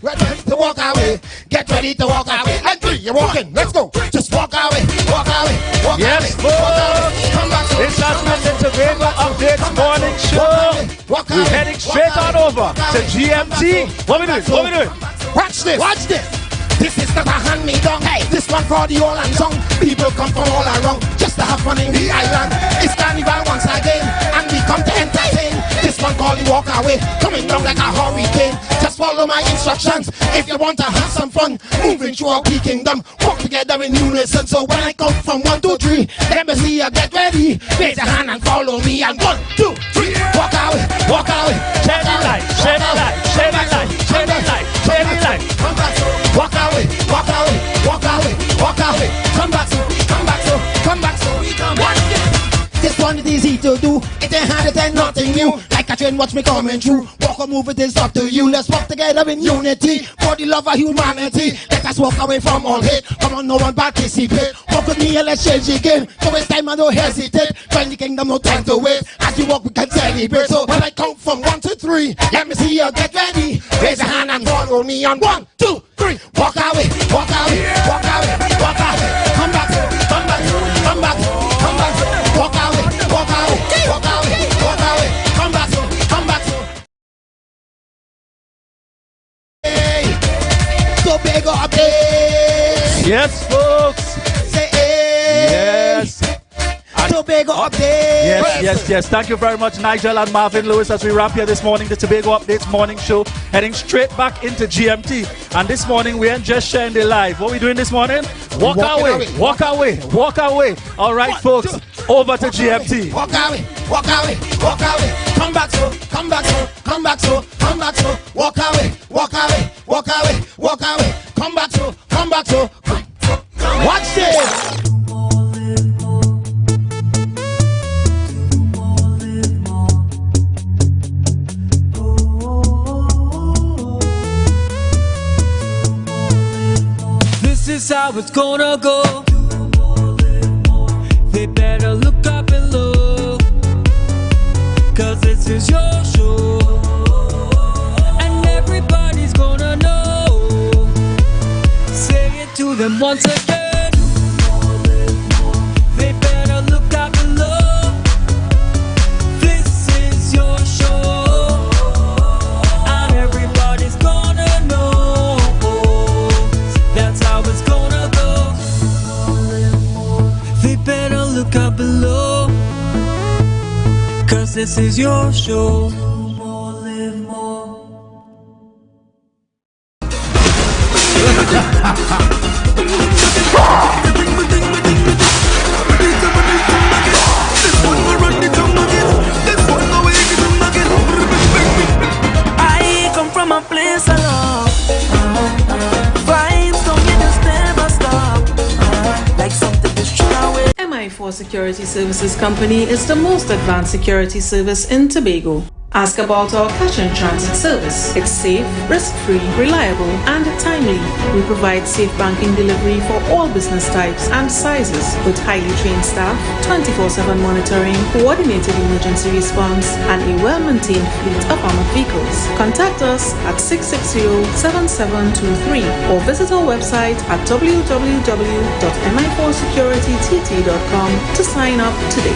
ready to walk away. Get ready to walk away. And 3, you're walking. Let's go. Just walk away. Walk away. Walk yes, away. Walk away. Come back. This has been the Tobago Updates morning show. We're heading straight on over to GMT. What we doing? What we doing? Watch this. Watch this. This is not a hand-me-down. Hey, this one for the old and young. People come from all around just to have fun in the island. It's Carnival once again, and we come to entertain. This one called the Walk Away, coming down like a hurricane. Just follow my instructions if you want to have some fun. Moving through our key kingdom, walk together in unison. So when I count from 1, 2, 3, let me see you get ready. Raise your hand and follow me. And 1, 2, 3, walk away, walk away. Share the light, share the light, share the light, share the light, share the light. Come back, so walk away, walk away, walk away, walk away. Come back, so come back, so come back, so we come back. This one is easy to do. It ain't hard, it ain't nothing new. Like a train, watch me coming through. Walk or move, it is up to you. Let's walk together in unity for the love of humanity. Let us walk away from all hate. Come on, no one participate. Walk with me and let's change the game. Don't waste time and don't hesitate. Join the kingdom, no time to wait. As you walk, we can celebrate. So when I count from 1 to 3, let me see you get ready. Raise your hand and follow me on 1, 2, 3. Walk away, walk away, walk away, walk away. Come back, come back, come back, come back. Walk away, walk away, walk away, walk away. Come back, come back. Hey, Tobago update. Yes, folks. Say hey. Yes. Tobago update. Yes. Thank you very much, Nigel and Marvin Lewis, as we wrap here this morning the Tobago Updates morning show, heading straight back into GMT. And this morning we ain't just sharing the live. What are we doing this morning? Walk away, walk away, walk away. All right, folks, over to GMT. Walk away, walk away, walk away. Come back, so come back, so come back, so come back, so walk away, walk away, walk away, walk away. Come back, so come back, so. Watch this. This is how it's gonna go. They better look up below, 'cause this is your show, and everybody's gonna know. Say it to them once again. They better look up below. This is your show, and everybody's gonna know. That's how it's gonna go. They better look up below, 'cause this is your show. I come from a place I love. Vibes don't get us never stop. Like something to shoot away. MI4 Security Services Company is the most advanced security service in Tobago. Ask about our cash and transit service. It's safe, risk-free, reliable, and timely. We provide safe banking delivery for all business types and sizes with highly trained staff, 24/7 monitoring, coordinated emergency response, and a well-maintained fleet of armored vehicles. Contact us at 660-7723 or visit our website at www.mi4securitytt.com to sign up today.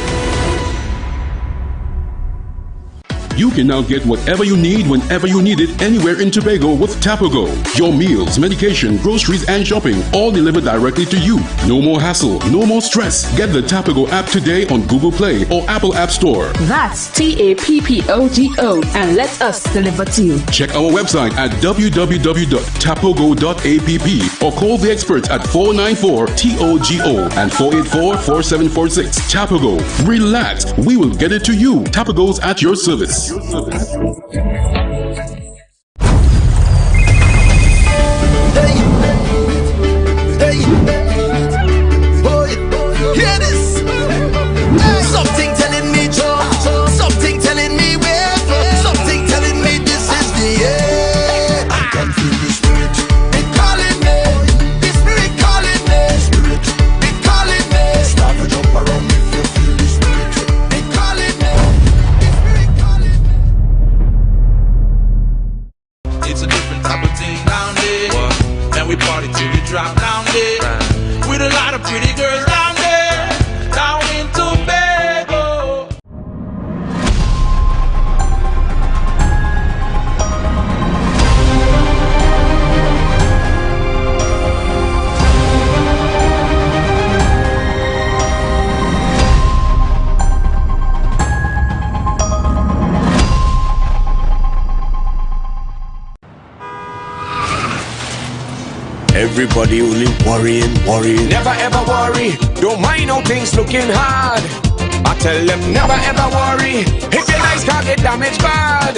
You can now get whatever you need whenever you need it anywhere in Tobago with Tobago. Your meals, medication, groceries, and shopping all delivered directly to you. No more hassle, no more stress. Get the Tobago app today on Google Play or Apple App Store. That's TAPPOGO, and let us deliver to you. Check our website at www.tapogo.app or call the experts at 494-TOGO and 484-4746. Tobago. Relax. We will get it to you. Tobago's at your service. Hear this. Something telling me Joe, something telling me where, something telling me this is the end. I can feel the spirit, it calling me, the spirit calling me, it calling me. Start to jump around if you feel the spirit, it calling me, the spirit calling me. Everybody only worrying. Never ever worry, don't mind how things looking hard. I tell them never ever worry, if your life can't get damaged bad.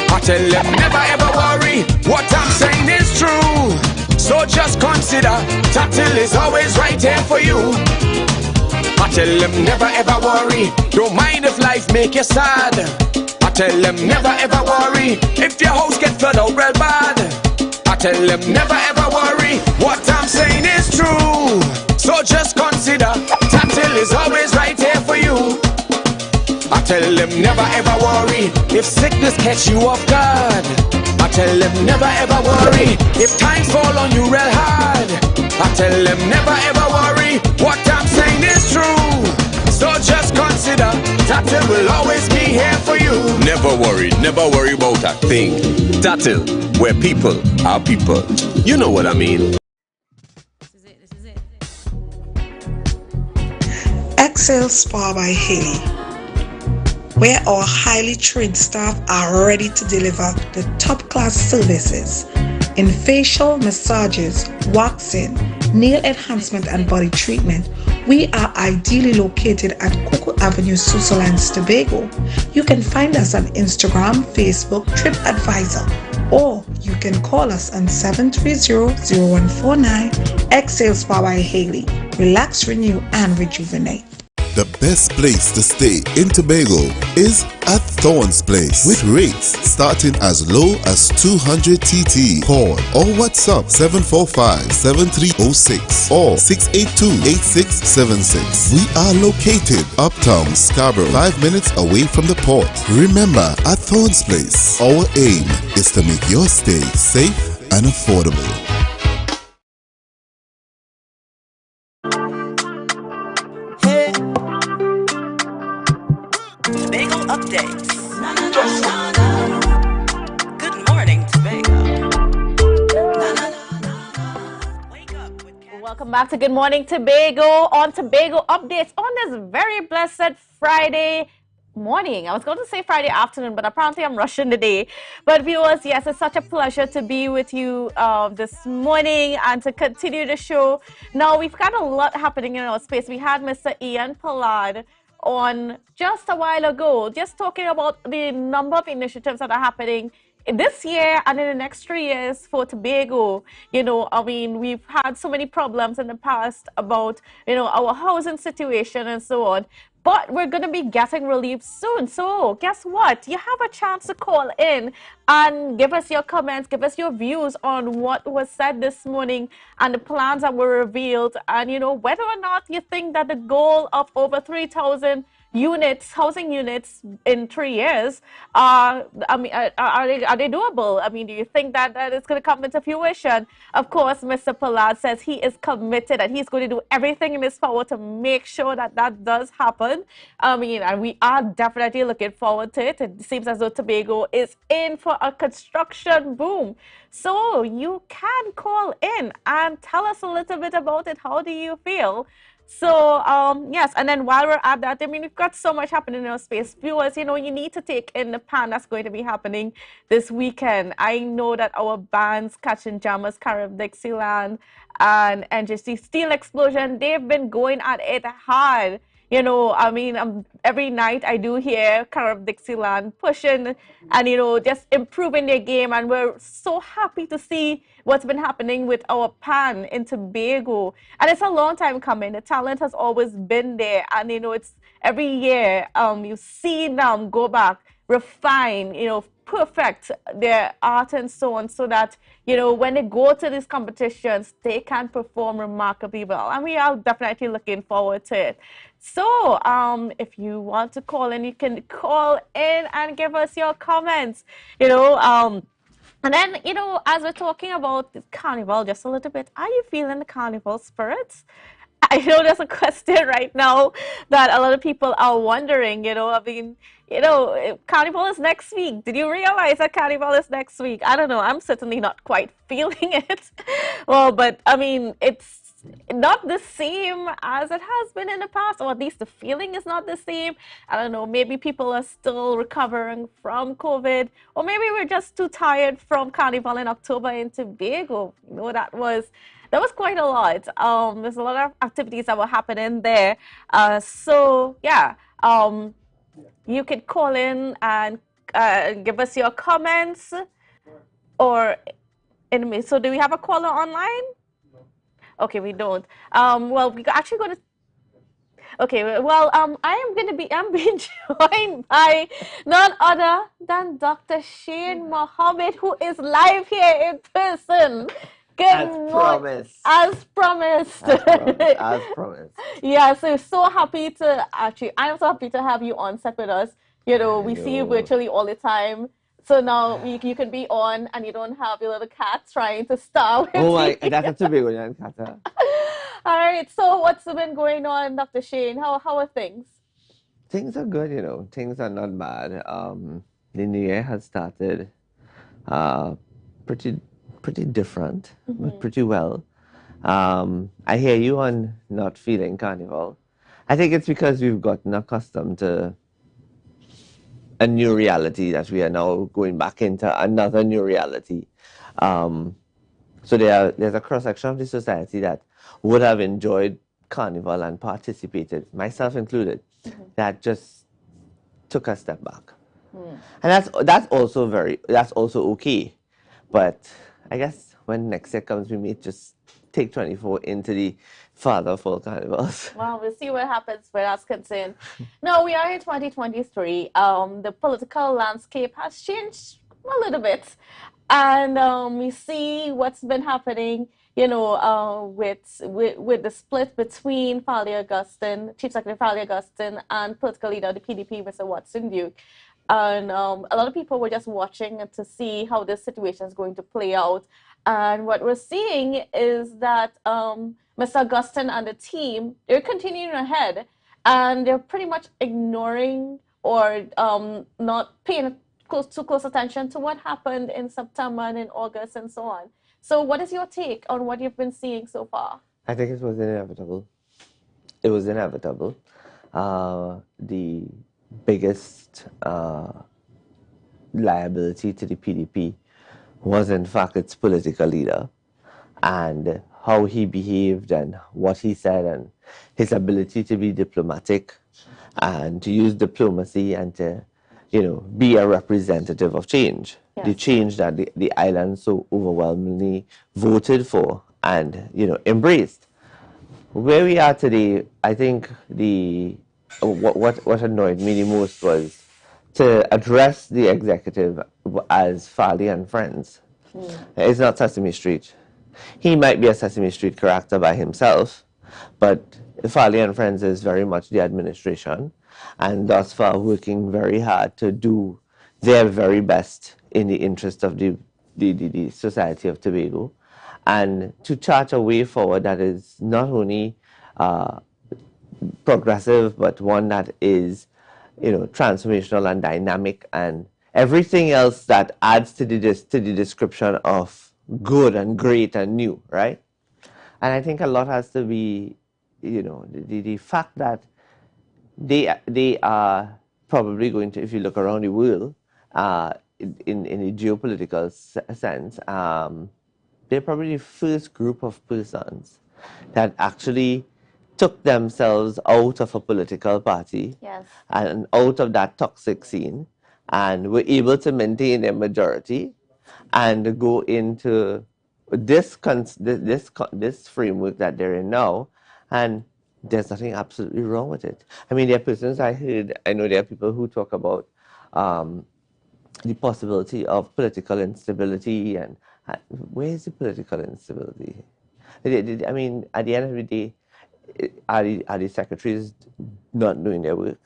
I tell them never ever worry, what I'm saying is true. So just consider, Tatil is always right here for you. I tell them never ever worry, don't mind if life make you sad. I tell them never ever worry, if your house get flooded out real bad. I tell them never ever worry, what I'm saying is true. So just consider, Tatil is always right here for you. I tell them never ever worry, if sickness catch you off guard. I tell them never ever worry, if times fall on you real hard. I tell them never ever worry, what I'm saying is true. So just consider, Tatil will always be here for you. Never worry about a thing. Tatil, where people are people. You know what I mean. Excel Spa by Haley, where our highly trained staff are ready to deliver the top-class services in facial massages, waxing, nail enhancement and body treatment. We are ideally located at Coco Avenue, Switzerland, Tobago. You can find us on Instagram, Facebook, TripAdvisor, or you can call us on 730-0149. Excel Spa by Haley. Relax, renew, and rejuvenate. The best place to stay in Tobago is at Thorn's Place, with rates starting as low as 200 TT. Call or WhatsApp 745-7306 or 682-8676. We are located uptown Scarborough, 5 minutes away from the port. Remember, at Thorn's Place, our aim is to make your stay safe and affordable. Tobago updates. Good morning, Tobago. Welcome back to Good Morning Tobago on Tobago Updates on this very blessed Friday morning. I was going to say Friday afternoon, but apparently I'm rushing today. But viewers, yes, it's such a pleasure to be with you this morning and to continue the show. Now, we've got a lot happening in our space. We had Mr. Ian Pollard on just a while ago, just talking about the number of initiatives that are happening this year and in the next 3 years for Tobago. You know, I mean, we've had so many problems in the past about, you know, our housing situation and so on. But we're going to be getting relief soon. So guess what? You have a chance to call in and give us your comments, give us your views on what was said this morning and the plans that were revealed. And, you know, whether or not you think that the goal of over 3,000 units, housing units in 3 years, are they doable? I mean, do you think that it's going to come into fruition? Of course, Mr. Pollard says he is committed and he's going to do everything in his power to make sure that that does happen. I mean, and we are definitely looking forward to it. It seems as though Tobago is in for a construction boom. So you can call in and tell us a little bit about it. How do you feel? So, yes, and then while we're at that, I mean, we've got so much happening in our space. Viewers, you know, you need to take in the pan that's going to be happening this weekend. I know that our bands, Catching Jammers, Carib Dixieland, and NJC Steel Explosion, they've been going at it hard. You know, I mean, every night I do hear Carib Dixieland pushing and, you know, just improving their game. And we're so happy to see what's been happening with our pan in Tobago. And it's a long time coming. The talent has always been there. And, you know, it's every year you see them go back, refine, you know, perfect their art and so on, so that, you know, when they go to these competitions, they can perform remarkably well. And we are definitely looking forward to it. So if you want to call in, you can call in and give us your comments, you know. And then, you know, as we're talking about the Carnival just a little bit, are you feeling the Carnival spirits? I know there's a question right now that a lot of people are wondering, you know, I mean, you know, Carnival is next week. Did you realize that Carnival is next week? I don't know. I'm certainly not quite feeling it. Well, but I mean, it's not the same as it has been in the past, or at least the feeling is not the same. I don't know, maybe people are still recovering from COVID, or maybe we're just too tired from Carnival in October in Tobago. You know, that was That was quite a lot. There's a lot of activities that were happening there. So yeah, you could call in and give us your comments, or anyway. So do we have a caller online? Okay, we don't. Well, we actually going to. Okay, well, I'm being joined by none other than Dr. Shane Mohammed, who is live here in person. Good morning. As promised. As promised. Yeah, so happy to actually, I'm so happy to have you on set with us. You know, we see you virtually all the time. So now you can be on and you don't have your little cat trying to starve. Oh my, that's a Tobago cat. All right, so what's been going on, Dr. Shane? How are things? Things are good, you know. Things are not bad. The new year has started pretty different, but pretty well. I hear you on not feeling Carnival. I think it's because we've gotten accustomed to a new reality that we are now going back into another new reality. So there's a cross-section of the society that would have enjoyed Carnival and participated, myself included, that just took a step back. And that's also okay. But I guess when next year comes, we may just take 24 into the father of all carnivals. Well, we'll see what happens where that's concerned. No, we are in 2023. The political landscape has changed a little bit. And we see what's been happening, you know, with the split between Fali Augustine, Chief Secretary Fali Augustine, and political leader of the PDP, Mr. Watson Duke. And a lot of people were just watching to see how this situation is going to play out. And what we're seeing is that Mr. Augustine and the team, they're continuing ahead, and they're pretty much ignoring or not paying too close attention to what happened in September and in August and so on. So what is your take on what you've been seeing so far? I think it was inevitable. It was inevitable. The biggest liability to the PDP was in fact its political leader, and how he behaved and what he said and his ability to be diplomatic and to use diplomacy and to, you know, be a representative of change. Yes. The change that the island so overwhelmingly voted for and, you know, embraced. Where we are today, I think what annoyed me the most was to address the executive as Fali and Friends. It's not Sesame Street. He might be a Sesame Street character by himself, but Fali and Friends is very much the administration, and thus far working very hard to do their very best in the interest of the society of Tobago, and to chart a way forward that is not only progressive, but one that is, you know, transformational and dynamic and everything else that adds to the description of good and great and new, right? And I think a lot has to be, you know, the fact that they are probably going to, if you look around the world, in a geopolitical sense, they're probably the first group of persons that actually took themselves out of a political party, yes, and out of that toxic scene, and were able to maintain their majority and go into this framework that they're in now, and there's nothing absolutely wrong with it. I mean, there are persons I know there are people who talk about the possibility of political instability, and where is the political instability? I mean, at the end of the day, are the secretaries not doing their work?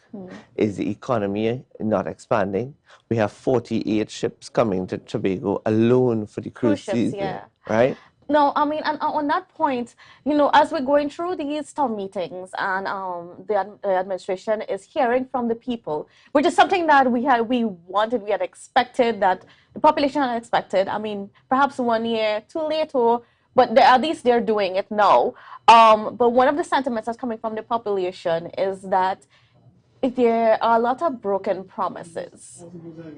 Is the economy not expanding? We have 48 ships coming to Tobago alone for the cruise season, yeah, right? No, I mean, and on that point, you know, as we're going through these town meetings and the administration is hearing from the people, which is something that we had expected, that the population had expected. I mean, perhaps 1 year too late, but at least they're doing it now. But one of the sentiments that's coming from the population is that there are a lot of broken promises.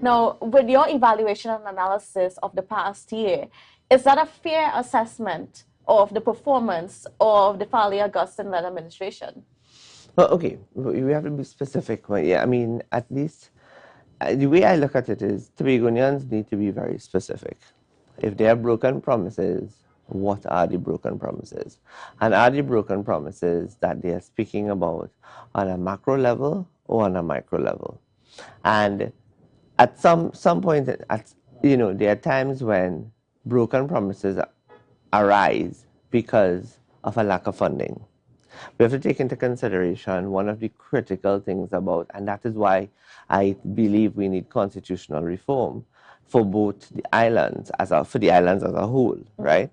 Now, with your evaluation and analysis of the past year, is that a fair assessment of the performance of the Farley Augustine led administration? Well, okay, we have to be specific. But yeah, I mean, at least the way I look at it is Tobagonians need to be very specific. If they have broken promises, what are the broken promises? And are the broken promises that they are speaking about on a macro level or on a micro level? And at some point, there are times when broken promises arise because of a lack of funding. We have to take into consideration one of the critical things about, and that is why I believe we need constitutional reform for both the islands for the islands as a whole, right?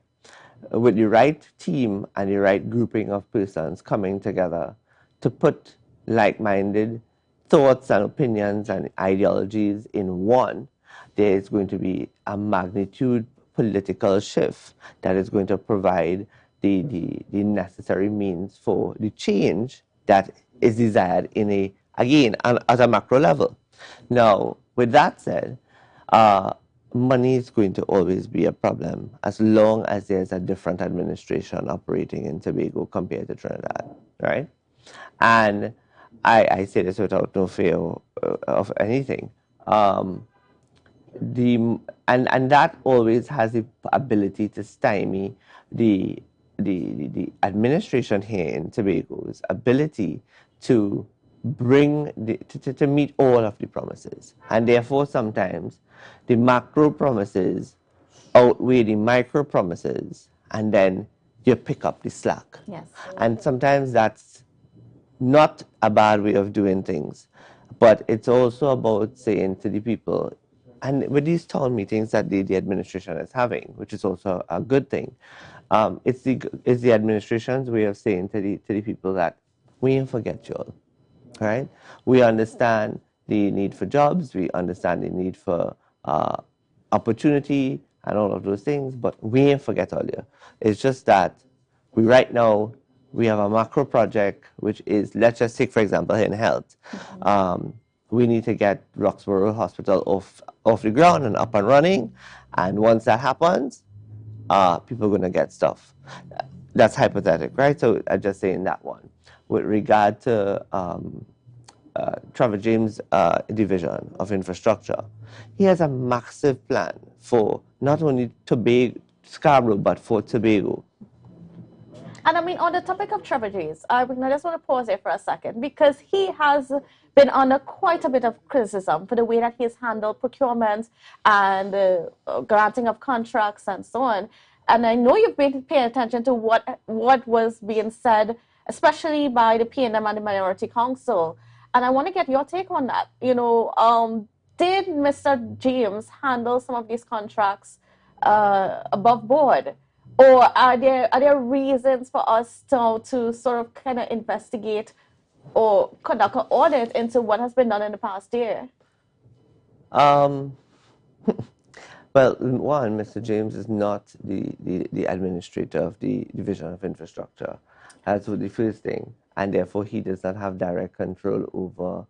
With the right team and the right grouping of persons coming together to put like-minded thoughts and opinions and ideologies in one, there is going to be a magnitude political shift that is going to provide the necessary means for the change that is desired at a macro level. Now, with that said, money is going to always be a problem as long as there's a different administration operating in Tobago compared to Trinidad, right? And I say this without no fear of anything. And that always has the ability to stymie the administration here in Tobago's ability to to meet all of the promises. And therefore sometimes the macro promises outweigh the micro promises, and then you pick up the slack. Yes. And sometimes that's not a bad way of doing things, but it's also about saying to the people, and with these town meetings that the administration is having, which is also a good thing, it's the administration's way of saying to the people that we ain't forget y'all, right? We understand the need for jobs, we understand the need for opportunity and all of those things, but we ain't forget all you. It's just that right now we have a macro project, which is, let's just take for example in health. We need to get Roxborough Hospital off the ground and up and running, and once that happens, people are going to get stuff. That's hypothetical, right? So I just saying that one. With regard to Trevor James' division of infrastructure, he has a massive plan for not only Scarborough, but for Tobago. And I mean, on the topic of Trevor James, I just want to pause there for a second, because he has been under quite a bit of criticism for the way that he's handled procurement and granting of contracts and so on. And I know you've been paying attention to what was being said, especially by the PNM and the Minority Council. And I want to get your take on that. Did Mr. James handle some of these contracts above board? Or are there reasons for us to sort of kind of investigate or conduct an audit into what has been done in the past year? Well, one, Mr. James is not the administrator of the Division of Infrastructure. That's the first thing. And therefore, he does not have direct control over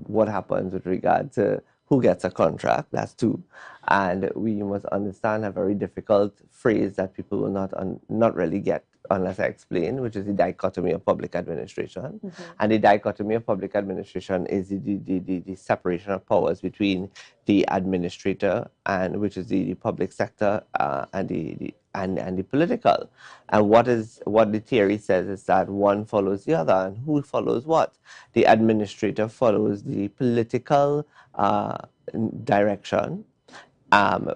what happens with regard to who gets a contract. That's two. And we must understand a very difficult phrase that people will not really get unless I explain, which is the dichotomy of public administration. And the dichotomy of public administration is the separation of powers between the administrator, and which is the public sector, and the political. And what the theory says is that one follows the other, and who follows what? The administrator follows the political direction,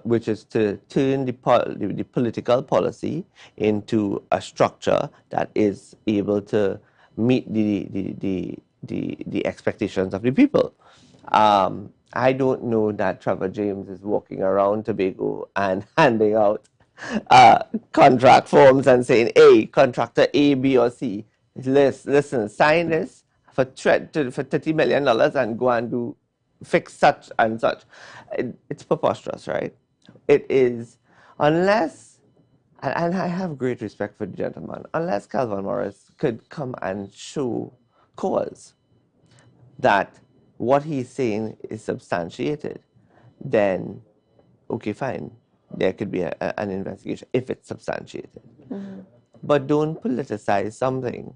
which is to turn the political policy into a structure that is able to meet the expectations of the people. I don't know that Trevor James is walking around Tobago and handing out contract forms and saying, hey, contractor A, B, or C, listen, sign this for $30 million and go and fix such and such. It's preposterous, right? It is, unless, and I have great respect for the gentleman, unless Calvin Morris could come and show cause that what he's saying is substantiated, then okay, fine. there could be an investigation if it's substantiated. But don't politicize something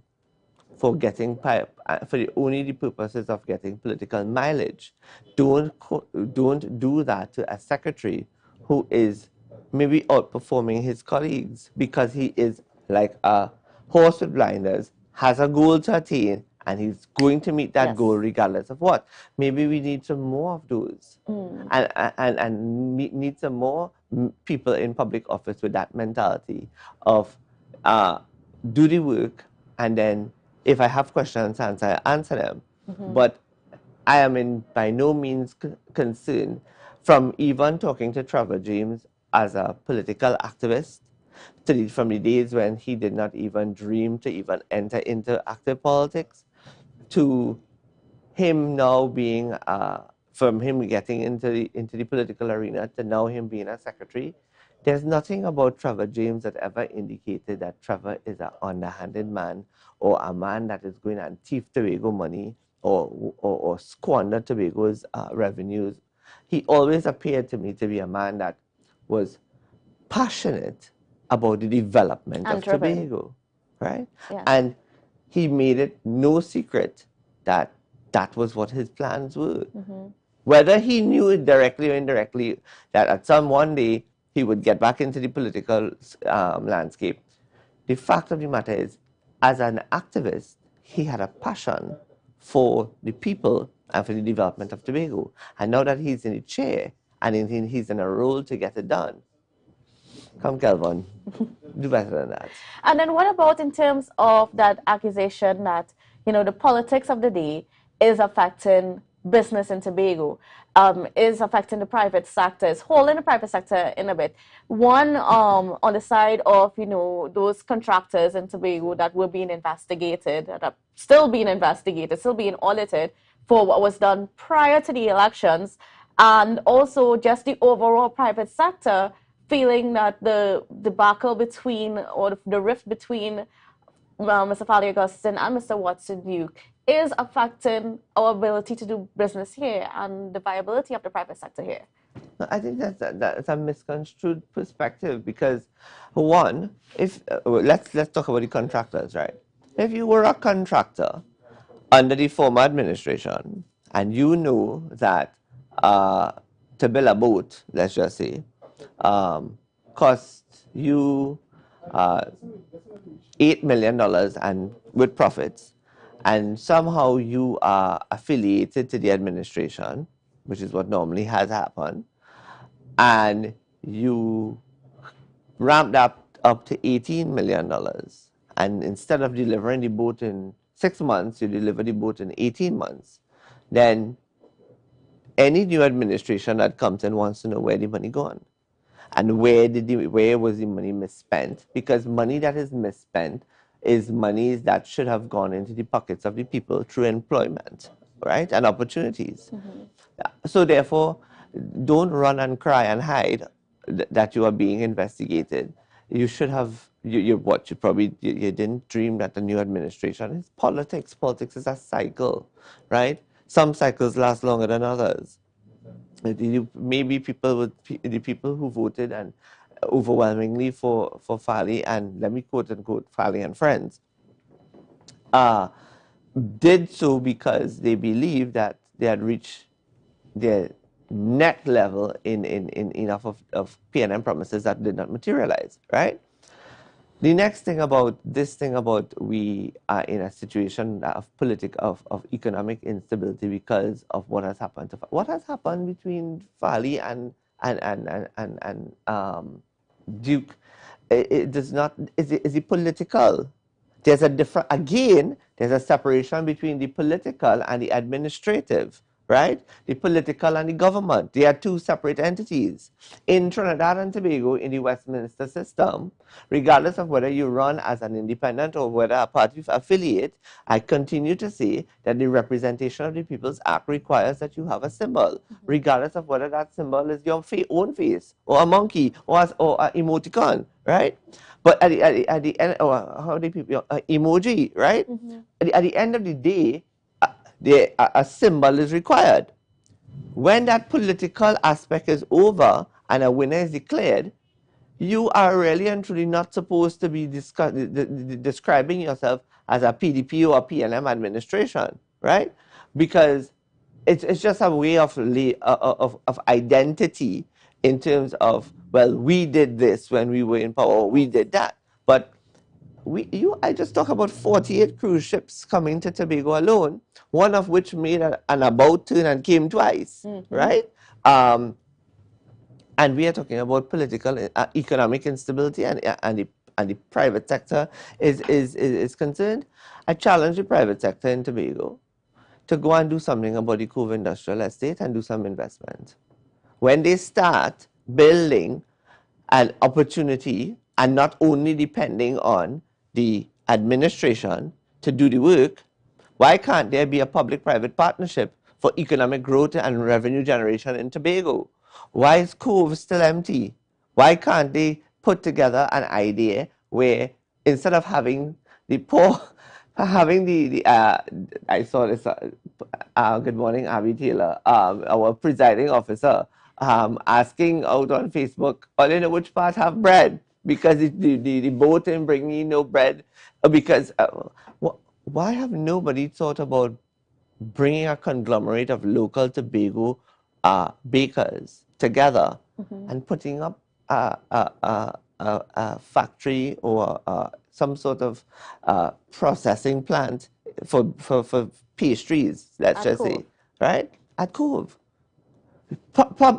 for getting for only the purposes of getting political mileage. Don't do that to a secretary who is maybe outperforming his colleagues because he is like a horse with blinders, has a goal to attain, and he's going to meet that goal regardless of what. Maybe we need some more of those, and need some more people in public office with that mentality of do the work, and then if I have questions, I answer them. But I am by no means concerned from even talking to Trevor James as a political activist from the days when he did not even dream to even enter into active politics to him now being from him getting into the political arena to now him being a secretary. There's nothing about Trevor James that ever indicated that Trevor is an underhanded man or a man that is going and thief Tobago money or squander Tobago's revenues. He always appeared to me to be a man that was passionate about the development of Tobago, right? Yeah. And he made it no secret that that was what his plans were. Whether he knew it directly or indirectly, that at some one day he would get back into the political landscape. The fact of the matter is, as an activist, he had a passion for the people and for the development of Tobago. And now that he's in the chair and he's in a role to get it done, come Kelvin, do better than that. And then what about in terms of that accusation that, you know, the politics of the day is affecting business in Tobago, is affecting the private sector, is holding the private sector in a bit. One, on the side of, you know, those contractors in Tobago that were being investigated, that are still being investigated, still being audited for what was done prior to the elections, and also just the overall private sector feeling that the debacle between, or the rift between Mr. Fally Augustine and Mr. Watson Duke is affecting our ability to do business here and the viability of the private sector here. I think that's a misconstrued perspective because, one, if let's talk about the contractors, right? If you were a contractor under the former administration and you know that to build a boat, let's just say, cost you $8 million and with profits, and somehow you are affiliated to the administration, which is what normally has happened, and you ramped up to $18 million, and instead of delivering the boat in 6 months, you deliver the boat in 18 months, then any new administration that comes in wants to know where the money gone. And where was the money misspent? Because money that is misspent is monies that should have gone into the pockets of the people through employment, right? And opportunities. So therefore, don't run and cry and hide that you are being investigated. You should have, you didn't dream that the new administration is politics. Politics is a cycle, right? Some cycles last longer than others. Maybe the people who voted and overwhelmingly for Fally, and let me quote unquote Fally and friends, did so because they believed that they had reached their net level in enough of PNM promises that did not materialize, right? The next thing about this thing about we are in a situation of economic instability because of what has happened between Fally and Duke. It does not is it political. There's a different, again, there's a separation between the political and the administrative, right? The political and the government. They are two separate entities. In Trinidad and Tobago, in the Westminster system, regardless of whether you run as an independent or whether a party affiliate, I continue to say that the representation of the People's Act requires that you have a symbol, regardless of whether that symbol is your own face, or a monkey, or an emoticon, right? But at the end, how do people, emoji, right? At the end of the day, a symbol is required. When that political aspect is over and a winner is declared, you are really and truly not supposed to be describing yourself as a PDP or a PNM administration, right? Because it's just a way of identity in terms of, well, we did this when we were in power, or we did that. But I just talk about 48 cruise ships coming to Tobago alone, one of which made an about turn and came twice, right? And we are talking about political, economic instability, and the private sector is concerned. I challenge the private sector in Tobago to go and do something about the Cove Industrial Estate and do some investment. When they start building an opportunity and not only depending on the administration to do the work, why can't there be a public-private partnership for economic growth and revenue generation in Tobago? Why is Cove still empty? Why can't they put together an idea where instead of having the poor, I saw this, good morning, Abby Taylor, our presiding officer, asking out on Facebook, oh, you know which part have bread? Because the boat ain't bringing no bread. Because why have nobody thought about bringing a conglomerate of local Tobago bakers together and putting up a factory or some sort of processing plant for pastries, let's just say, right? At Cove.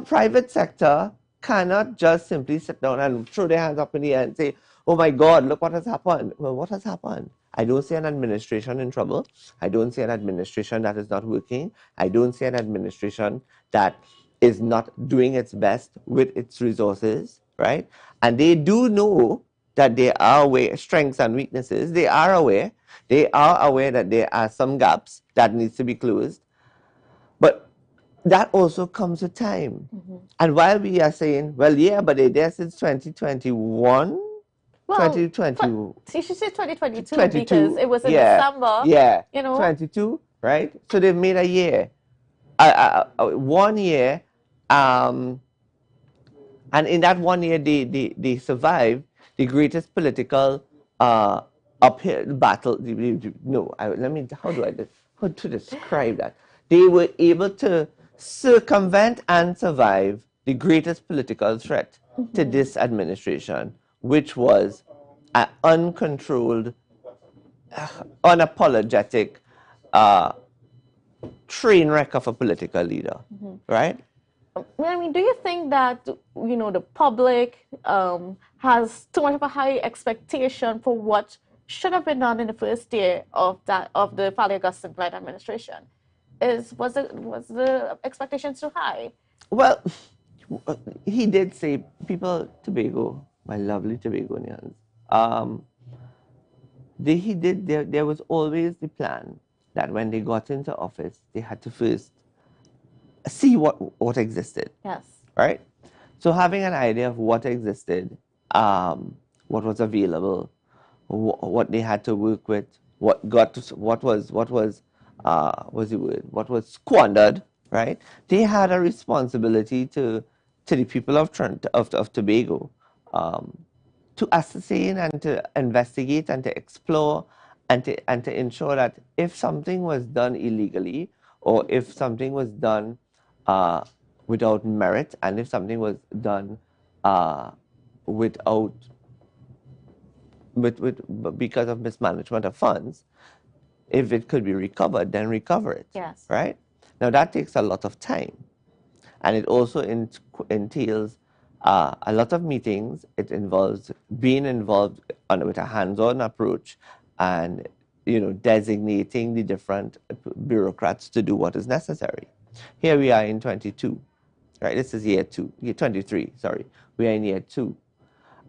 Private sector cannot just simply sit down and throw their hands up in the air and say, oh my God, look what has happened. Well, what has happened? I don't see an administration in trouble. I don't see an administration that is not working. I don't see an administration that is not doing its best with its resources, right? And they do know that there are strengths and weaknesses. They are aware. They are aware that there are some gaps that needs to be closed. But that also comes with time. And while we are saying, well, yeah, but they're there since 2021, Well, 2020. You should say 2022 22, because it was in yeah, December. Yeah, you know. 22, right? So they've made a year, 1 year, and in that 1 year they survived the greatest political uphill battle. No, how to describe that? They were able to circumvent and survive the greatest political threat to this administration, which was an uncontrolled, unapologetic train wreck of a political leader, right? I mean, do you think that the public has too much of a high expectation for what should have been done in the first year of the Fally Augustine Blight administration? Was the expectations too high? Well, he did say, people, Tobago, my lovely Tobagonians, there was always the plan that when they got into office, they had to first see what existed. Yes. Right? So having an idea of what existed, what was available, what they had to work with, what was squandered, right? They had a responsibility to the people of Tobago to ascertain and to investigate and to explore and to ensure that if something was done illegally or if something was done without merit and if something was done because of mismanagement of funds, if it could be recovered, then recover it. Yes. Right? Now that takes a lot of time, and it also entails a lot of meetings. It involves being involved with a hands-on approach, and designating the different bureaucrats to do what is necessary. Here we are in 22, right? This is year 23. Sorry, we are in year 2.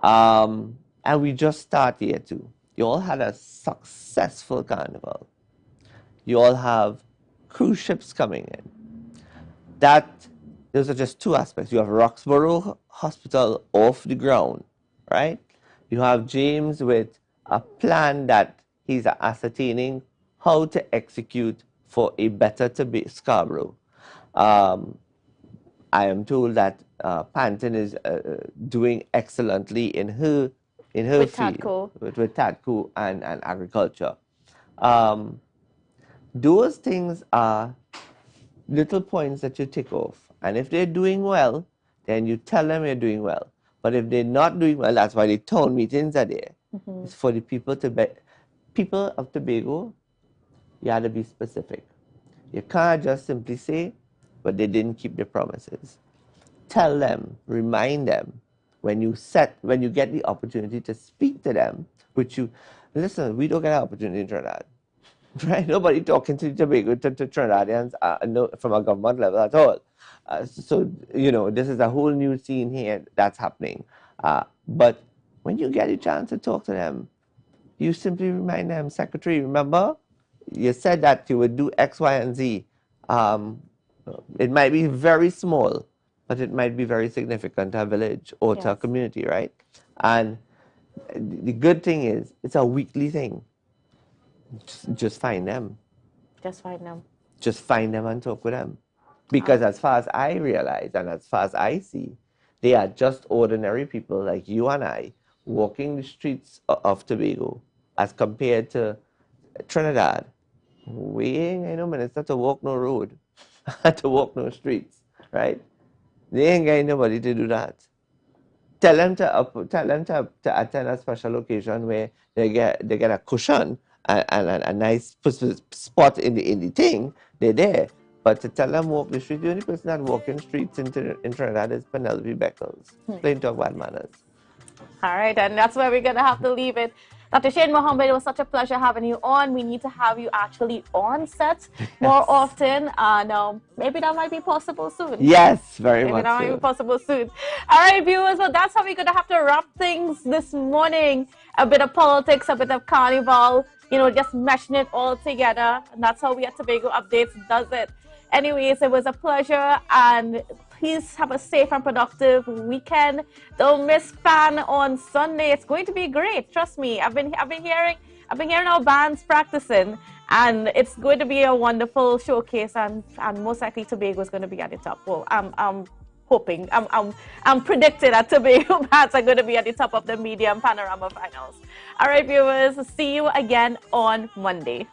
And we just start year 2. You all had a successful carnival. You all have cruise ships coming in. Those are just 2 aspects. You have Roxborough Hospital off the ground, right? You have James with a plan that he's ascertaining how to execute for a better Scarborough. I am told that Panton is doing excellently in her with field Tadco. with Tadco and agriculture. Those things are little points that you tick off, and if they're doing well, then you tell them you're doing well. But if they're not doing well, that's why the town meetings are there. It's for the people people of Tobago. You have to be specific. You can't just simply say, but they didn't keep their promises. Tell them, remind them, when you get the opportunity to speak to them, listen, we don't get an opportunity in Trinidad. Right? Nobody talking to Tobago, to Trinidadians from a government level at all. So, this is a whole new scene here that's happening. But when you get a chance to talk to them, you simply remind them, Secretary, remember, you said that you would do X, Y, and Z. It might be very small, but it might be very significant to a village or to a community, right? And the good thing is, it's a weekly thing. Just find them. Just find them. Just find them and talk with them. Because as far as I realize and as far as I see, they are just ordinary people like you and I walking the streets of Tobago as compared to Trinidad. We ain't got no minister to walk no road, to walk no streets, right? They ain't got nobody to do that. Tell them to attend a special occasion where they get a cushion and a nice spot in the thing. They're there. But to tell them walk the street, the only person that walking streets in Trinidad is Penelope Beckles. Plain talk bad manners. All right, and that's where we're going to have to leave it. Dr. Shane Mohammed, it was such a pleasure having you on. We need to have you actually on set more often. Now, maybe that might be possible soon. Yes, very maybe much that might be possible soon. All right, viewers, well, that's how we're going to have to wrap things this morning. A bit of politics, a bit of carnival, just meshing it all together. And that's how we at Tobago Updates does it. Anyways, it was a pleasure, and please have a safe and productive weekend. Don't miss Fan on Sunday. It's going to be great. Trust me. I've been hearing our bands practicing, and it's going to be a wonderful showcase. And most likely Tobago is going to be at the top. Well, I'm hoping. I'm predicting that Tobago bands are going to be at the top of the medium panorama finals. All right, viewers. See you again on Monday.